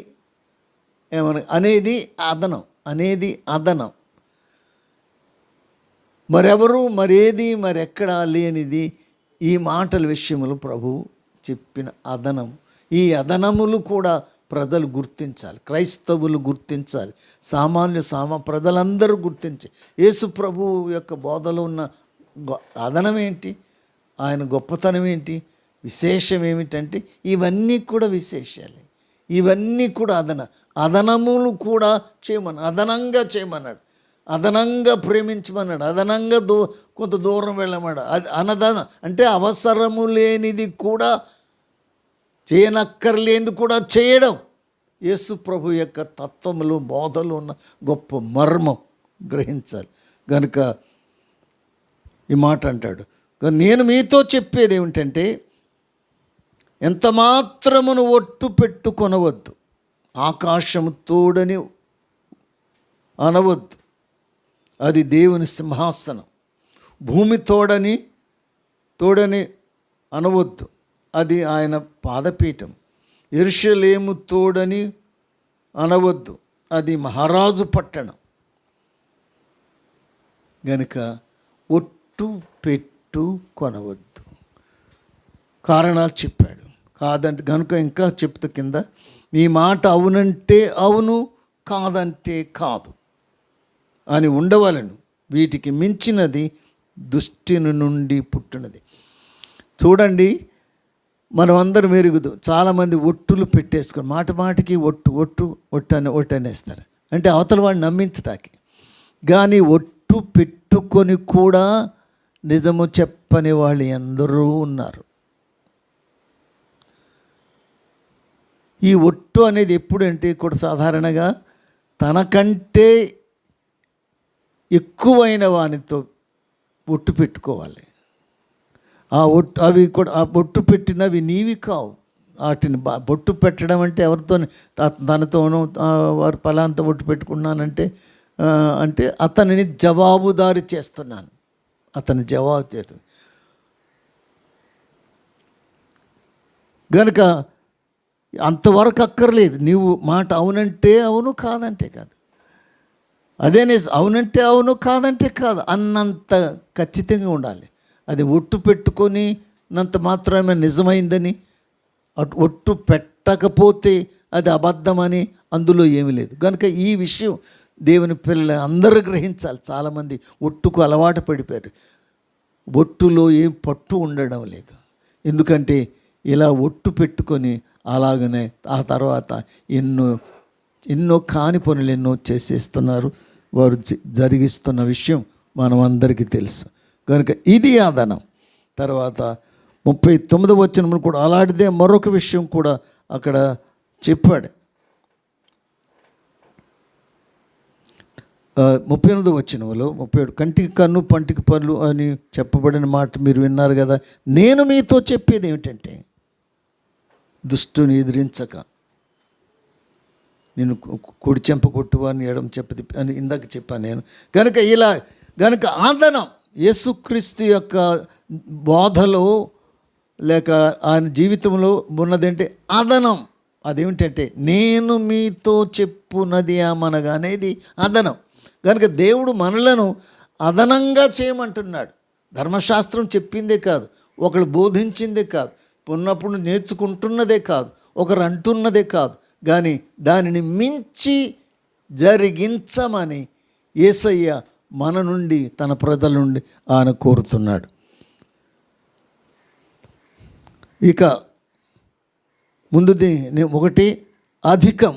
ఏమనగా అనేది అదనం. మరెవరు మరేది మరెక్కడా లేనిది ఈ మాటల విషయములు ప్రభువు చెప్పిన అదనం. ఈ అదనములు కూడా ప్రజలు గుర్తించాలి, క్రైస్తవులు గుర్తించాలి, ప్రజలందరూ గుర్తించి యేసు ప్రభువు యొక్క బోధలో ఉన్న అదనం ఏంటి, ఆయన గొప్పతనం ఏంటి, విశేషం ఏమిటంటే ఇవన్నీ కూడా విశేషాలే. ఇవన్నీ కూడా అదనములు కూడా అదనంగా చేయమన్నాడు, అదనంగా ప్రేమించమన్నాడు, అదనంగా కొంత దూరం వెళ్ళమన్నాడు. అనదనం అంటే అవసరము లేనిది కూడా చేయనక్కర్లేనిది కూడా చేయడం యేసు ప్రభు యొక్క తత్వములు బోధలు ఉన్న గొప్ప మర్మం గ్రహించాలి. కనుక ఈ మాట అంటాడు, నేను మీతో చెప్పేది ఏమిటంటే, ఎంత మాత్రమును ఒట్టు పెట్టుకొనవద్దు, ఆకాశము తోడని అనవద్దు, అది దేవుని సింహాసనం. భూమి తోడని అనవద్దు, అది ఆయన పాదపీఠం. యెరూషలేము తోడని అనవద్దు, అది మహారాజు పట్టణం. గనుక ఒట్టు పెట్టు కొనవద్దు. కారణాలు చెప్పాడు. కాదంటే కనుక ఇంకా చెప్తా కింద, మీ మాట అవునంటే అవును, కాదంటే కాదు అని ఉండవలను. వీటికి మించినది దుష్టుని నుండి పుట్టినది. చూడండి, మనం అందరం ఎరుగుదు. చాలామంది ఒట్టులు పెట్టేసుకొని మాటికి ఒట్టు అనేస్తారు. అంటే అవతల వాడిని నమ్మించటానికి. కానీ ఒట్టు పెట్టుకొని కూడా నిజము చెప్పని వాళ్ళు ఎందరో ఉన్నారు. ఈ ఒట్టు అనేది ఎప్పుడంటే కూడా సాధారణంగా తనకంటే ఎక్కువైన వానితో ఒట్టు పెట్టుకోవాలి. అవి కూడా ఆ బొట్టు పెట్టినవి నీవి కావు. వాటిని బొట్టు పెట్టడం అంటే ఎవరితో, తనతోనూ వారు ఫలాంత బొట్టు పెట్టుకున్నానంటే అంటే అతనిని జవాబుదారి చేస్తున్నాను, అతని జవాబు చేస్తుంది గనుక అంతవరకు అక్కర్లేదు. నీవు మాట అవునంటే అవును, కాదంటే కాదు. అదే అవునంటే అవును, కాదంటే కాదు అన్నంత ఖచ్చితంగా ఉండాలి. అది ఒట్టు పెట్టుకొని నంత మాత్రమే నిజమైందని, ఒట్టు పెట్టకపోతే అది అబద్ధమని అందులో ఏమీ లేదు. కనుక ఈ విషయం దేవుని పిల్లలు అందరూ గ్రహించాలి. చాలామంది ఒట్టుకు అలవాటు పడిపోయారు. ఒట్టులో ఏం పట్టు ఉండడం లేదు. ఎందుకంటే ఇలా ఒట్టు పెట్టుకొని అలాగనే ఆ తర్వాత ఎన్నో కాని పనులు ఎన్నో చేసేస్తున్నారు. వారు జరిగిస్తున్న విషయం మనం అందరికీ తెలుసు. కనుక ఇది ఆదనం. తర్వాత 39వ వచనంలో కూడా అలాంటిదే మరొక విషయం కూడా అక్కడ చెప్పాడు. 38వ వచనంలో 37 కంటికి కన్ను పంటికి పళ్ళు అని చెప్పబడిన మాట మీరు విన్నారు కదా. నేను మీతో చెప్పేది ఏమిటంటే దుష్టుని ఎదిరించక, నేను కుడి చెంప కొట్టువాని ఎడమ చెప్పది అని ఇందాక చెప్పాను నేను. కనుక ఆదనం యేసుక్రీస్తు యొక్క బోధలో లేక ఆయన జీవితంలో ఉన్నదంటే ఆదనం. అదేమిటంటే నేను మీతో చెప్పున్నది ఏమనగా అనేది అదనం. కనుక దేవుడు మనలను అదనంగా చేయమంటున్నాడు. ధర్మశాస్త్రం చెప్పిందే కాదు, ఒకళ్ళు బోధించిందే కాదు, ఉన్నప్పుడు నేర్చుకుంటున్నదే కాదు, ఒకరు అంటున్నదే కాదు, కానీ దానిని మించి జరిగించమని యేసయ్య మన నుండి, తన ప్రజల నుండి ఆయన కోరుతున్నాడు. ఇక ముందుది ఒకటి అధికం,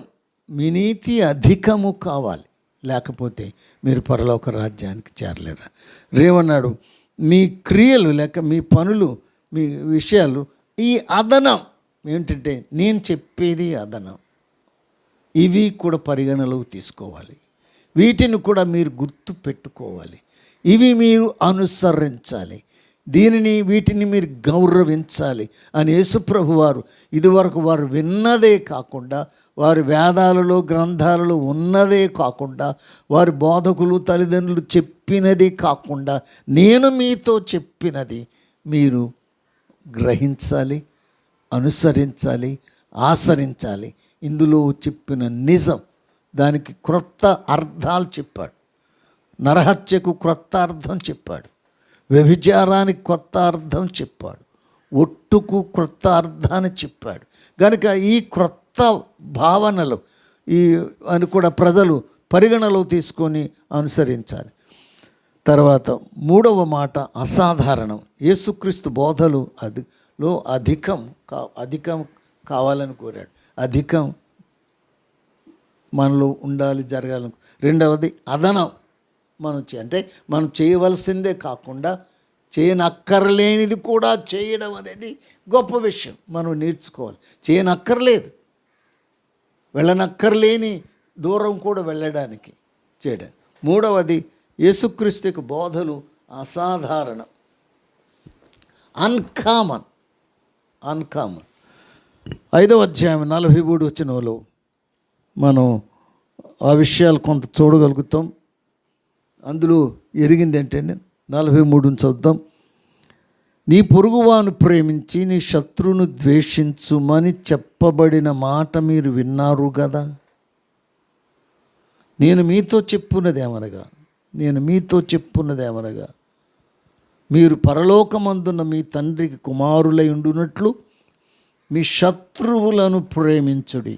మీ నీతి అధికము కావాలి, లేకపోతే మీరు పరలోక రాజ్యానికి చేరలేరు. రేవన్నాడు మీ క్రియలు లేక మీ పనులు, మీ విషయాలు ఈ అదనం ఏంటంటే నేను చెప్పేది అదనం. ఇవి కూడా పరిగణలోకి తీసుకోవాలి, వీటిని కూడా మీరు గుర్తు పెట్టుకోవాలి, ఇవి మీరు అనుసరించాలి, వీటిని మీరు గౌరవించాలి అని యేసుప్రభు వారు ఇదివరకు వారు విన్నదే కాకుండా, వారి వేదాలలో గ్రంథాలలో ఉన్నదే కాకుండా, వారి బోధకులు తల్లిదండ్రులు చెప్పినది కాకుండా నేను మీతో చెప్పినది మీరు గ్రహించాలి, అనుసరించాలి, ఆచరించాలి. ఇందులో చెప్పిన నిజం, దానికి క్రొత్త అర్థాలు చెప్పాడు. నరహత్యకు క్రొత్త అర్థం చెప్పాడు, వ్యభిచారానికి కొత్త అర్థం చెప్పాడు, ఒట్టుకు క్రొత్త అర్థాన్ని చెప్పాడు. కనుక ఈ క్రొత్త భావనలు అని కూడా ప్రజలు పరిగణలో తీసుకొని అనుసరించాలి. తర్వాత 3వ మాట అసాధారణం. యేసుక్రీస్తు బోధలు అధికం కావాలని కోరాడు. అధికం మనలో ఉండాలి, జరగాలని. రెండవది అదనం. అంటే మనం చేయవలసిందే కాకుండా చేయనక్కర్లేనిది కూడా చేయడం అనేది గొప్ప విషయం. మనం నేర్చుకోవాలి. చేయనక్కర్లేదు, వెళ్ళనక్కర్లేని దూరం కూడా వెళ్ళడానికి చేయడం. మూడవది యేసుక్రీస్తు యొక్క బోధలు అసాధారణం, అన్కామన్. 5వ అధ్యాయం 43 వచనంలో మనం ఆ విషయాలు కొంత చూడగలుగుతాం. అందులో ఎరిగింది ఏంటంటే 43 చదువుదాం. నీ పొరుగువాను ప్రేమించి నీ శత్రువును ద్వేషించుమని చెప్పబడిన మాట మీరు విన్నారు కదా. నేను మీతో చెప్పున్నదేమనగా మీరు పరలోకమందున్న మీ తండ్రికి కుమారులై ఉండునట్లు మీ శత్రువులను ప్రేమించుడి,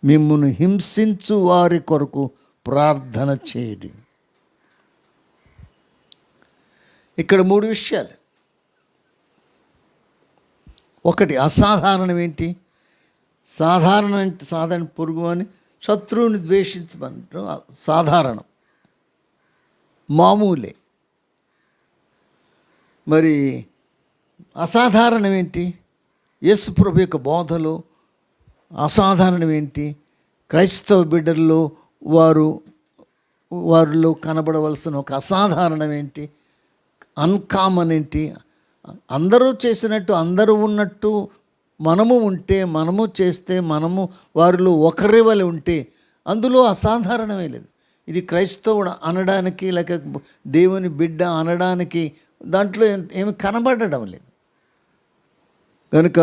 మిమ్మును హింసించు వారి కొరకు ప్రార్థన చేయడి. ఇక్కడ 3 విషయాలు. ఒకటి అసాధారణం ఏంటి? సాధారణ పొరుగు అని శత్రువుని ద్వేషించమంటారు, సాధారణం, మామూలే. మరి అసాధారణం ఏంటి? యేసు ప్రభు యొక్క బోధలో అసాధారణం ఏంటి? క్రైస్తవ బిడ్డల్లో వారిలో కనబడవలసిన ఒక అసాధారణం ఏంటి? అన్కామన్ ఏంటి? అందరూ చేసినట్టు అందరూ ఉన్నట్టు మనము ఉంటే, మనము చేస్తే, మనము వారిలో ఒకరి వలె ఉంటే అందులో అసాధారణమే లేదు. ఇది క్రైస్తవుడు అనడానికి, లేక దేవుని బిడ్డ అనడానికి దాంట్లో ఏమి కనబడడం లేదు. కనుక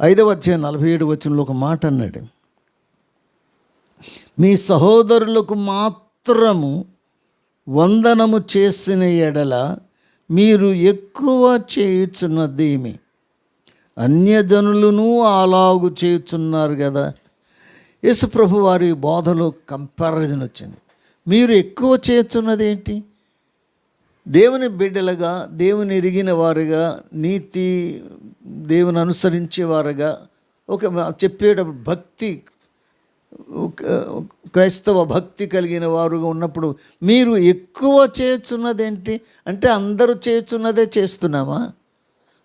5వ అధ్యాయం 47 వచనంలో ఒక మాట అన్నాడు, మీ సహోదరులకు మాత్రము వందనము చేసిన ఎడల మీరు ఎక్కువ చేయుచున్నదేమి, అన్యజనులను అలాగు చేయుచున్నారు కదా. యేసుప్రభు వారి బోధలో కంపారిజన్ వచ్చింది. మీరు ఎక్కువ చేయుచున్నది ఏంటి? దేవుని బిడ్డలుగా, దేవుని ఎరిగిన వారుగా, నీతి దేవుని అనుసరించేవారుగా, ఒక చెప్పేటప్పుడు భక్తి, క్రైస్తవ భక్తి కలిగిన వారుగా ఉన్నప్పుడు మీరు ఎక్కువ చేస్తున్నదేంటి అంటే, అందరూ చేస్తున్నదే చేస్తున్నామా?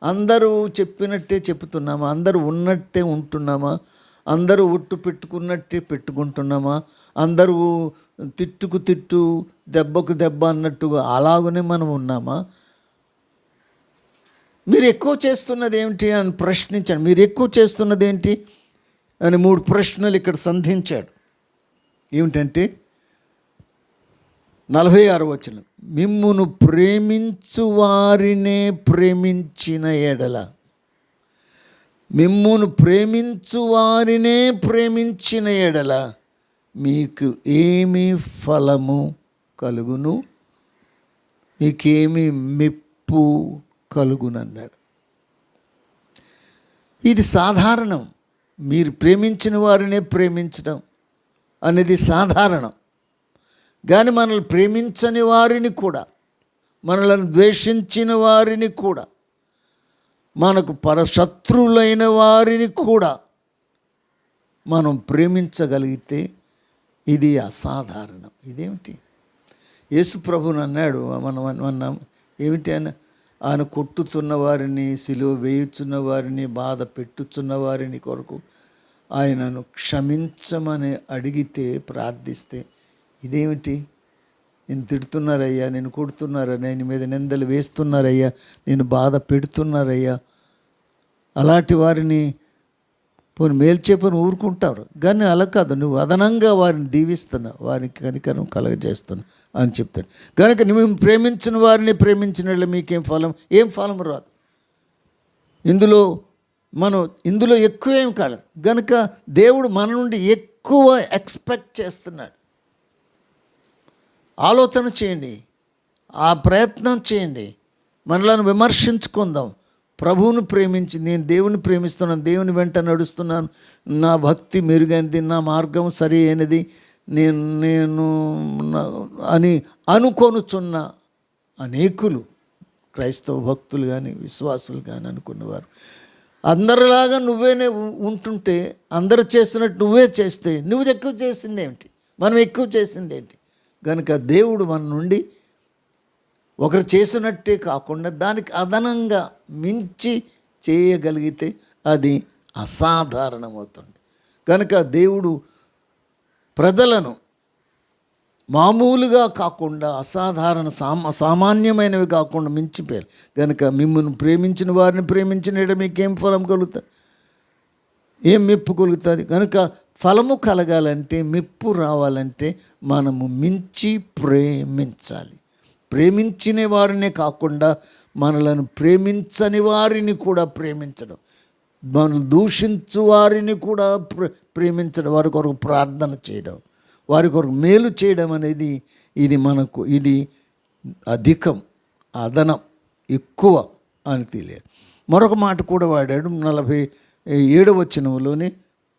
అందరూ చెప్పినట్టే చెప్తున్నామా? అందరూ ఉన్నట్టే ఉంటున్నామా? అందరూ ఒట్టు పెట్టుకున్నట్టే పెట్టుకుంటున్నామా? అందరూ తిట్టుకు తిట్టు, దెబ్బకు దెబ్బ అన్నట్టుగా అలాగనే మనం ఉన్నామా? మీరు ఎక్కువ చేస్తున్నది ఏమిటి అని ప్రశ్నించాడు. మీరు ఎక్కువ చేస్తున్నది ఏంటి అని 3 ప్రశ్నలు ఇక్కడ సంధించాడు. ఏమిటంటే 46వ వచనం, మిమ్మును ప్రేమించు వారినే ప్రేమించిన ఎడల, మిమ్మును ప్రేమించు వారినే ప్రేమించిన ఎడల మీకు ఏమి ఫలము కలుగును, మీకేమి మెప్పు కలుగునన్నాడు. ఇది సాధారణం. మీరు ప్రేమించిన వారినే ప్రేమించడం అనేది సాధారణం. కానీ మనల్ని ప్రేమించని వారిని కూడా, మనల్ని ద్వేషించిన వారిని కూడా, మనకు పరశత్రువులైన వారిని కూడా మనం ప్రేమించగలిగితే ఇది అసాధారణం. ఇదేమిటి? యేసు ప్రభుని అన్నాడు, మనం అన్నాం ఏమిటి ఆయన కొట్టుతున్న వారిని, సిలువ వేయుచున్న వారిని, బాధ పెట్టుచున్న వారిని కొరకు ఆయనను క్షమించమని అడిగితే, ప్రార్థిస్తే, ఇదేమిటి? నేను తిడుతున్నారయ్యా, నేను కొడుతున్నారా, నేను మీద నిందలు వేస్తున్నారయ్యా, నేను బాధ పెడుతున్నారయ్యా, అలాంటి వారిని పోనీ మేల్చేపని ఊరుకుంటారు. కానీ అలా కాదు, నువ్వు అదనంగా వారిని దీవిస్తున్నావు, వారికి కనికరం కలగజేస్తున్నావు అని చెప్తాడు. కనుక నువ్వు ప్రేమించిన వారిని ప్రేమించిన మీకేం ఫలం? ఏం ఫలం రాదు. ఇందులో ఎక్కువేం కాదు. కనుక దేవుడు మన నుండి ఎక్కువ ఎక్స్పెక్ట్ చేస్తున్నాడు. ఆలోచన చేయండి, ఆ ప్రయత్నం చేయండి. మనలను విమర్శించుకుందాం. ప్రభువును ప్రేమించి, నేను దేవుని ప్రేమిస్తున్నాను, దేవుని వెంట నడుస్తున్నాను, నా భక్తి మెరుగైనది, నా మార్గం సరి అయినది, నేను అని అనుకొనుచున్న అనేకులు క్రైస్తవ భక్తులు కానీ విశ్వాసులు కానీ అనుకున్నవారు, అందరిలాగా నువ్వేనే ఉంటుంటే, అందరూ చేసినట్టు నువ్వే చేస్తే నువ్వు ఎక్కువ చేసింది ఏమిటి? మనం ఎక్కువ చేసింది ఏంటి? కనుక దేవుడు మన నుండి ఒకరు చేసినట్టే కాకుండా దానికి అదనంగా మించి చేయగలిగితే అది అసాధారణమవుతుంది. కనుక దేవుడు ప్రజలను మామూలుగా కాకుండా, అసాధారణ సామాన్యమైనవి కాకుండా మించిపోయారు. కనుక మిమ్మల్ని ప్రేమించిన వారిని ప్రేమించిన మీకేం ఫలం కలుగుతుంది? ఏం మెప్పు కలుగుతుంది? కనుక ఫలము కలగాలంటే, మెప్పు రావాలంటే మనము మించి ప్రేమించాలి. ప్రేమించిన వారినే కాకుండా మనలను ప్రేమించని వారిని కూడా ప్రేమించడం, మనల్ని దూషించు వారిని కూడా ప్రేమించడం, వారి కొరకు ప్రార్థన చేయడం, వారి కొరకు మేలు చేయడం అనేది ఇది అధికం, అదనం, ఎక్కువ అని తెలియదు. మరొక మాట కూడా వాడాడు 47వ వచనంలోనే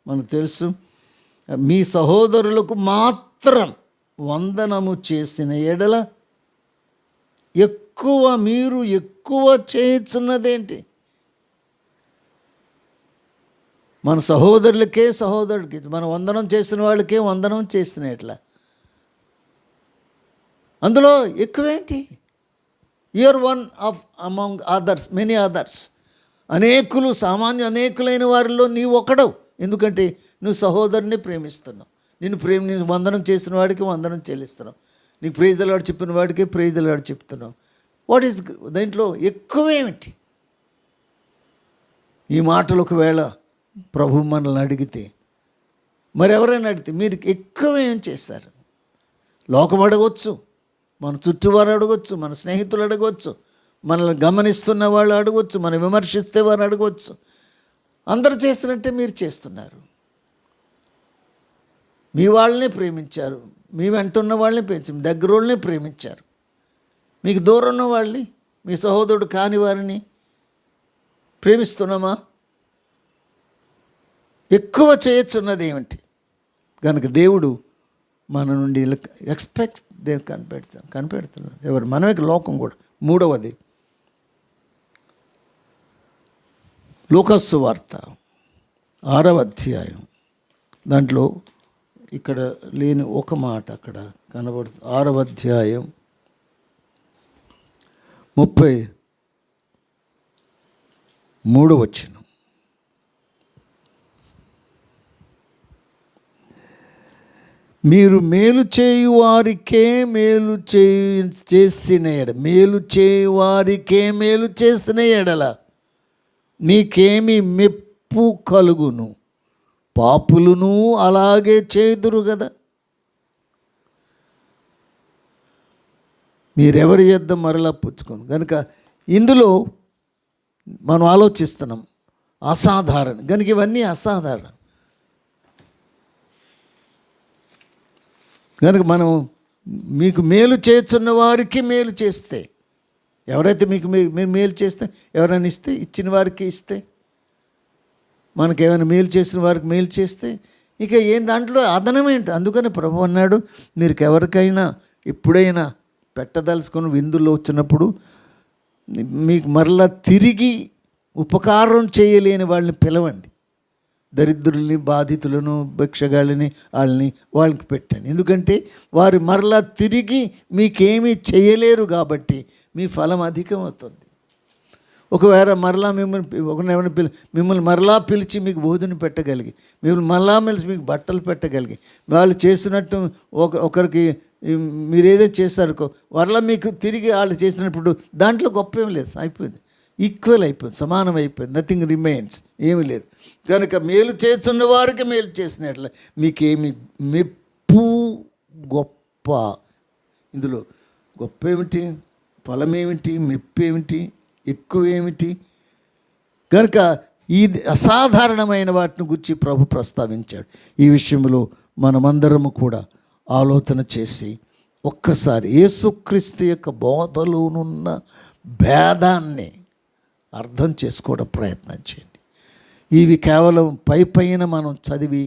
మనకు తెలుసు, మీ సహోదరులకు మాత్రం వందనము చేసిన ఎడల మీరు ఎక్కువ చేస్తున్నదేంటి? మన సహోదరుడికి మనం వందనం చేసిన వాళ్ళకే వందనం చేసిన ఎట్లా? అందులో ఎక్కువేంటి? You are one of among others, many others. అనేకులైన వారిలో నీవు ఒకడవు. ఎందుకంటే నువ్వు సహోదరుని ప్రేమిస్తున్నావు. నేను వందనం చేసిన వాడికి వందనం చెల్లిస్తున్నావు. నీకు ప్రైజ్ ది లార్డ్ చెప్పిన వాడికి ప్రైజ్ ది లార్డ్ చెప్తున్నావు. వాట్ ఈస్ దాంట్లో ఎక్కువేమిటి? ఈ మాటలు ఒకవేళ ప్రభు మనల్ని అడిగితే, మరి ఎవరైనా అడిగితే మీరు ఎక్కువ ఏం చేశారు? లోకం అడగవచ్చు, మన చుట్టూవారు అడగవచ్చు, మన స్నేహితులు అడగవచ్చు, మనల్ని గమనిస్తున్న వాళ్ళు అడగవచ్చు, మనం విమర్శిస్తే వారు అడగవచ్చు. అందరు చేసినట్టే మీరు చేస్తున్నారు. మీ వాళ్ళనే ప్రేమించారు, మీ వెంట ఉన్న వాళ్ళని ప్రేమించారు, దగ్గర వాళ్ళని ప్రేమించారు. మీకు దూరం ఉన్న వాళ్ళని, మీ సహోదరుడు కాని వారిని ప్రేమిస్తున్నామా? ఎక్కువ చేయొచ్చున్నది ఏమిటి? కనుక దేవుడు మన నుండి ఎక్స్పెక్ట్ దేవుడు కనిపెడుతున్నాడు. ఎవరు? మనమే, లోకం కూడా. మూడవది లూకాసు వార్త 6వ అధ్యాయం. దాంట్లో ఇక్కడ లేని ఒక మాట అక్కడ కనబడుతుంది. 6వ అధ్యాయం 33వ వచనం. మీరు మేలు చేయువారికే మేలు చేసిన ఎడల, మేలు చేయువారికే మేలు చేసిన ఎడల నీకేమి మెప్పు కలుగును? పాపులును అలాగే చేదురు కదా. మీరెవరి యొద్ద మరలా పుచ్చుకోను. కనుక ఇందులో మనం ఆలోచిస్తున్నాం అసాధారణ. కనుక ఇవన్నీ అసాధారణం. కనుక మనం మీకు మేలు చేస్తున్న వారికి మేలు చేస్తే, ఎవరైతే మీకు మేలు చేస్తే, ఎవరైనా ఇస్తే, ఇచ్చిన వారికి ఇస్తే, మనకేమైనా మేలు చేసిన వారికి మేలు చేస్తే ఇక ఏం దాంట్లో అదనం ఏంటి? అందుకని ప్రభు అన్నాడు, మీరు ఎవరికైనా ఎప్పుడైనా పెట్టదలుచుకొని విందులో వచ్చినప్పుడు మీకు మరలా తిరిగి ఉపకారం చేయలేని వాళ్ళని పిలవండి. దరిద్రుల్ని, బాధితులను, భిక్షగాళ్ళని వాళ్ళకి పెట్టండి. ఎందుకంటే వారు మరలా తిరిగి మీకేమీ చేయలేరు కాబట్టి మీ ఫలం అధికమవుతుంది. ఒకవేళ మరలా మిమ్మల్ని మరలా పిలిచి మీకు భోజనం పెట్టగలిగి, మిమ్మల్ని మరలా పిలిచి మీకు బట్టలు పెట్టగలిగి, వాళ్ళు చేసినట్టు ఒకరికి మీరు ఏదో చేస్తారో మరలా మీకు తిరిగి వాళ్ళు చేసినప్పుడు దాంట్లో గొప్ప ఏం లేదు, అయిపోయింది, ఈక్వల్ అయిపోయింది, సమానం అయిపోయింది, నథింగ్ రిమైన్స్, ఏమీ లేదు. కనుక మేలు చేస్తున్న వారికి మేలు చేసినట్లే మీకేమి మెప్పు గొప్ప. ఇందులో గొప్ప ఏమిటి? ఫలం ఏమిటి? మెప్పు ఏమిటి? ఎక్కువ ఏమిటి? కనుక ఈ అసాధారణమైన వాటిని గురించి ప్రభు ప్రస్తావించాడు. ఈ విషయంలో మనమందరము కూడా ఆలోచన చేసి ఒక్కసారి యేసుక్రీస్తు యొక్క బోధలోనున్న భేదాన్ని అర్థం చేసుకోవడం ప్రయత్నం చేయండి. ఇవి కేవలం పైన మనం చదివి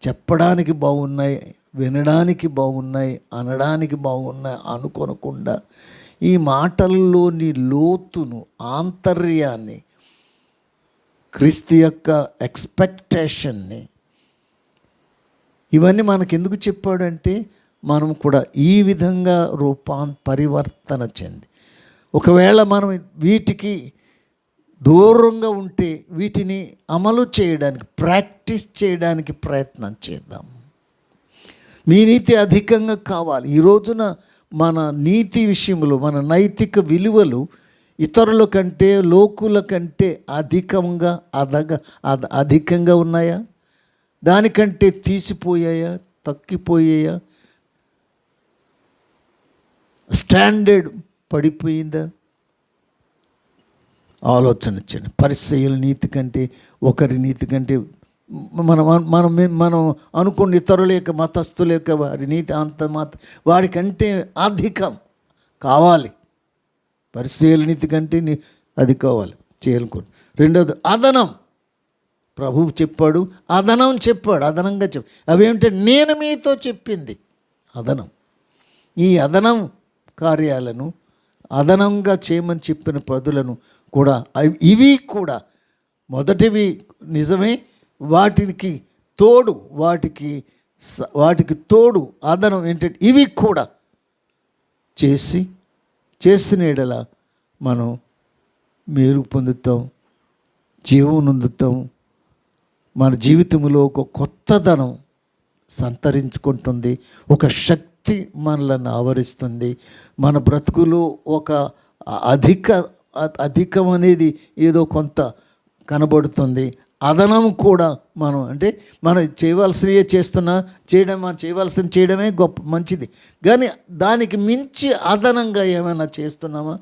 చెప్పడానికి బాగున్నాయి, వినడానికి బాగున్నాయి, అనడానికి బాగున్నాయి అనుకోనకుండా ఈ మాటల్లోని లోతును, ఆంతర్యాన్ని, క్రీస్తు యొక్క ఎక్స్పెక్టేషన్ని, ఇవన్నీ మనకు ఎందుకు చెప్పాడంటే మనం కూడా ఈ విధంగా పరివర్తన చెంది, ఒకవేళ మనం వీటికి దూరంగా ఉంటే వీటిని అమలు చేయడానికి, ప్రాక్టీస్ చేయడానికి ప్రయత్నం చేద్దాం. మీ నీతి అధికంగా కావాలి. ఈ రోజున మన నీతి విషయంలో, మన నైతిక విలువలు ఇతరుల కంటే, లోకుల కంటే అధికంగా ఉన్నాయా? దానికంటే తీసిపోయాయా? తగ్గిపోయాయా? స్టాండర్డ్ పడిపోయిందా? ఆలోచన చేయండి. పరిసయ్యుల నీతి కంటే, ఒకరి నీతి కంటే, మనం అనుకున్న ఇతరుల యొక్క, మతస్థుల యొక్క వారి నీతి వారికంటే అధికం కావాలి. పరిసయ్యుల నీతి కంటే అది కావాలి, చేయాలనుకోండి. రెండవది అదనం. ప్రభువు చెప్పాడు, అదనం చెప్పాడు, అదనంగా చెప్పాడు. అవేమిటంటే నేను మీతో చెప్పింది అదనం. ఈ అదనం కార్యాలను అదనంగా చేయమని చెప్పిన పదులను కూడా, ఇవి కూడా మొదటివి నిజమే, వాటికి తోడు అదనం ఏంటంటే ఇవి కూడా చేసిన ఎడల మనం మేలు పొందుతాం, జీవం పొందుతాం. మన జీవితంలో ఒక కొత్తదనం సంతరించుకుంటుంది, ఒక శక్తి మనలను ఆవరిస్తుంది. మన బ్రతుకులో ఒక అధికం అనేది ఏదో కొంత కనబడుతుంది. అదనం కూడా మనం చేయవలసినవి మనం చేయవలసింది చేయడమే గొప్ప మంచిది. కానీ దానికి మించి అదనంగా ఏమైనా చేస్తున్నామా,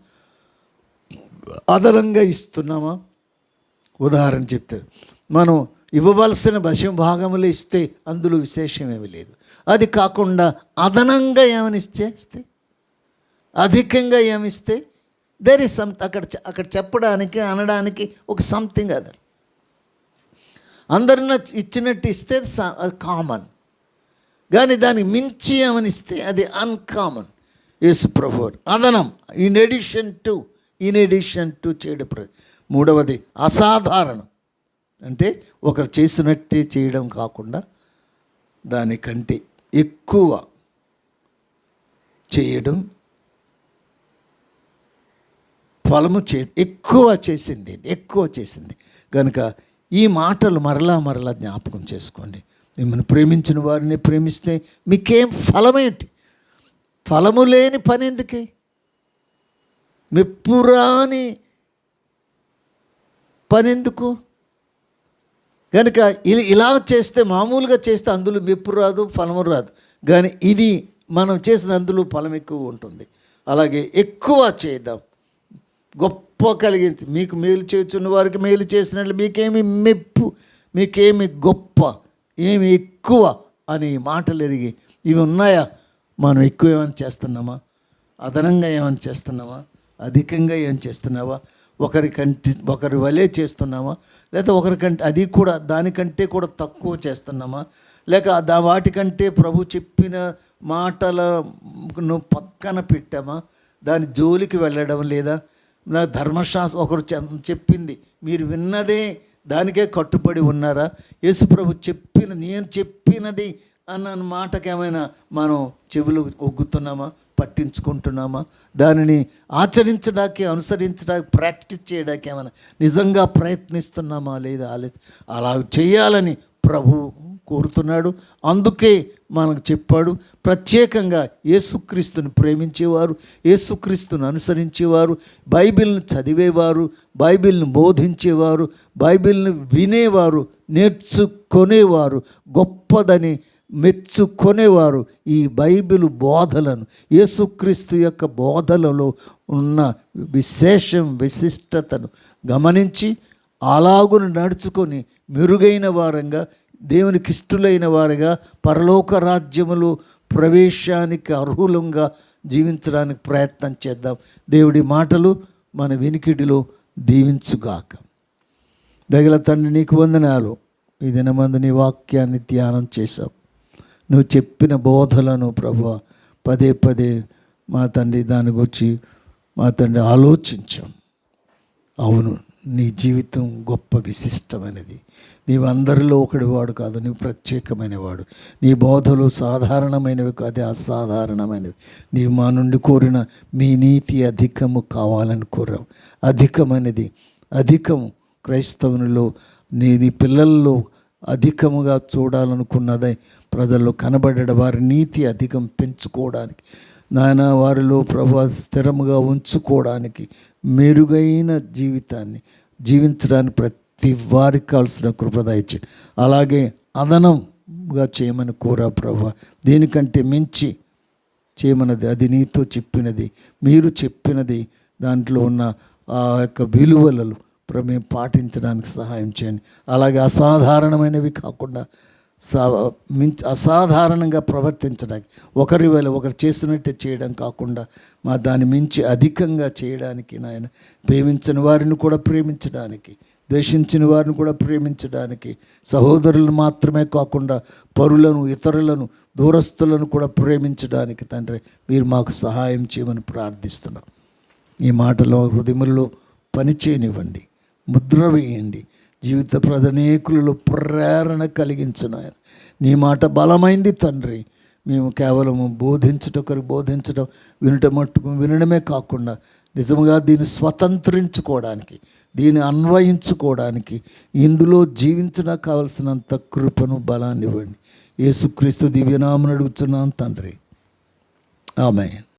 అదనంగా ఇస్తున్నామా? ఉదాహరణ చెప్తే, మనం ఇవ్వవలసిన భాగములు ఇస్తే అందులో విశేషం ఏమీ లేదు. అది కాకుండా అదనంగా ఏమైనా ఇస్తే, అధికంగా ఏమిస్తే, దేర్ ఇస్ అక్కడ చెప్పడానికి అనడానికి ఒక సంథింగ్ అదర్. అందరిన ఇచ్చినట్టు ఇస్తే కామన్, కానీ దానికి మించి ఏమని ఇస్తే అది అన్కామన్. యేసు ప్రభువు అదనం, ఇన్ ఎడిషన్ టు చేయడం. మూడవది అసాధారణం, అంటే ఒకరు చేసినట్టే చేయడం కాకుండా దానికంటే ఎక్కువ చేయడం, ఫలము ఎక్కువ చేసింది కనుక ఈ మాటలు మరలా జ్ఞాపకం చేసుకోండి. మిమ్మల్ని ప్రేమించిన వారిని ప్రేమిస్తే మీకేం ఫలమేంటి? ఫలము లేని పని ఎందుకే? మెప్పురాని పని ఎందుకు? కనుక ఇలా చేస్తే, మామూలుగా చేస్తే అందులో మెప్పు రాదు, ఫలము రాదు. కానీ ఇది మనం చేసిన అందులో ఫలం ఎక్కువ ఉంటుంది. అలాగే ఎక్కువ చేద్దాం, గొప్ప కలిగింది. మీకు మేలు చేస్తున్న వారికి మేలు చేసినట్లు మీకేమి మెప్పు, మీకేమి గొప్ప, ఏమి ఎక్కువ అని మాటలు ఎరిగి ఇవి ఉన్నాయా? మనం ఎక్కువ ఏమైనా చేస్తున్నామా? అదనంగా ఏమైనా చేస్తున్నామా? అధికంగా ఏం చేస్తున్నావా? ఒకరి వలే చేస్తున్నామా? లేక ఒకరికంటే అది కూడా దానికంటే కూడా తక్కువ చేస్తున్నామా? లేక వాటికంటే ప్రభు చెప్పిన మాటలను పక్కన పెట్టామా? దాని జోలికి వెళ్ళడం లేదా? నా ధర్మశాస్త్రం ఒకరు చెప్పింది మీరు విన్నదే దానికే కట్టుబడి ఉన్నారా? యేసుప్రభు నేను చెప్పినది అన్న మాటకి ఏమైనా మనం చెవులు ఒగ్గుతున్నామా, పట్టించుకుంటున్నామా? దానిని ఆచరించడానికి, అనుసరించడానికి, ప్రాక్టీస్ చేయడానికి ఏమైనా నిజంగా ప్రయత్నిస్తున్నామా లేదా? అలా చేయాలని ప్రభు కోరుతున్నాడు. అందుకే మనకు చెప్పాడు, ప్రత్యేకంగా యేసుక్రీస్తుని ప్రేమించేవారు, యేసుక్రీస్తుని అనుసరించేవారు, బైబిల్ని చదివేవారు, బైబిల్ని బోధించేవారు, బైబిల్ని వినేవారు, నేర్చుకునేవారు, గొప్పదని మెచ్చుకొనేవారు ఈ బైబిల్ బోధలను, యేసుక్రీస్తు యొక్క బోధలలో ఉన్న విశిష్టతను గమనించి అలాగును నడుచుకొని మెరుగైన వారంగా, దేవునికి ఇష్టలైన వారుగా, పరలోక రాజ్యములో ప్రవేశానికి అర్హులంగా జీవించడానికి ప్రయత్నం చేద్దాం. దేవుడి మాటలు మన వినికిడిలో దీవించుగాక. దగల తండ్రి, నీకు వందనాలు. ఈ దినమందు నీ వాక్యాన్ని ధ్యానం చేశావు. నువ్వు చెప్పిన బోధలను ప్రభువా పదే మా తండ్రి దాని గురించి మా తండ్రి ఆలోచించాం. అవును, నీ జీవితం గొప్ప విశిష్టమైనది. నీవు అందరిలో ఒకడివాడు కాదు, నీవు ప్రత్యేకమైనవాడు. నీ బోధలు సాధారణమైనవి కాదు, అసాధారణమైనవి. నీవు మా నుండి కోరిన మీ నీతి అధికము కావాలని కోరావు. అధికము క్రైస్తవునిలో నీ పిల్లల్లో అధికముగా చూడాలనుకున్నదే ప్రజల్లో కనబడ్డ వారి నీతి అధికం పెంచుకోవడానికి, నాయన వారిలో ప్రభు స్థిరముగా ఉంచుకోవడానికి, మెరుగైన జీవితాన్ని జీవించడానికి ప్రతి వారికి కావాల్సిన కృప దయచేయండి. అలాగే అదనంగా చేయమని కోరా ప్రభు. దీనికంటే మించి చేయమన్నది అది నీతో చెప్పినది, మీరు చెప్పినది, దాంట్లో ఉన్న ఆ యొక్క విలువలను మేము పాటించడానికి సహాయం చేయండి. అలాగే అసాధారణమైనవి కాకుండా అసాధారణంగా ప్రవర్తించడానికి, ఒకరు చేసినట్టే చేయడం కాకుండా మా దాని మించి అధికంగా చేయడానికి, నాయన ప్రేమించని వారిని కూడా ప్రేమించడానికి, ద్వేషించిన వారిని కూడా ప్రేమించడానికి, సహోదరులను మాత్రమే కాకుండా పరులను, ఇతరులను, దూరస్తులను కూడా ప్రేమించడానికి తండ్రి మీరు మాకు సహాయం చేయమని ప్రార్థిస్తున్నాం. ఈ మాటలో హృదయంలో పనిచేయనివ్వండి, ముద్ర వేయండి. జీవిత ప్రధనేకులలో ప్రేరణ కలిగించిన ఆయన నీ మాట బలమైంది తండ్రి. మేము కేవలము బోధించడం వినడమే కాకుండా నిజంగా దీన్ని స్వతంత్రించుకోవడానికి, దీన్ని అన్వయించుకోవడానికి, ఇందులో జీవించడానికి కావలసినంత కృపను, బలాన్ని ఇవ్వండి. యేసుక్రీస్తు దివ్యనామమున అడుగుతున్నాను తండ్రి, ఆమేన్.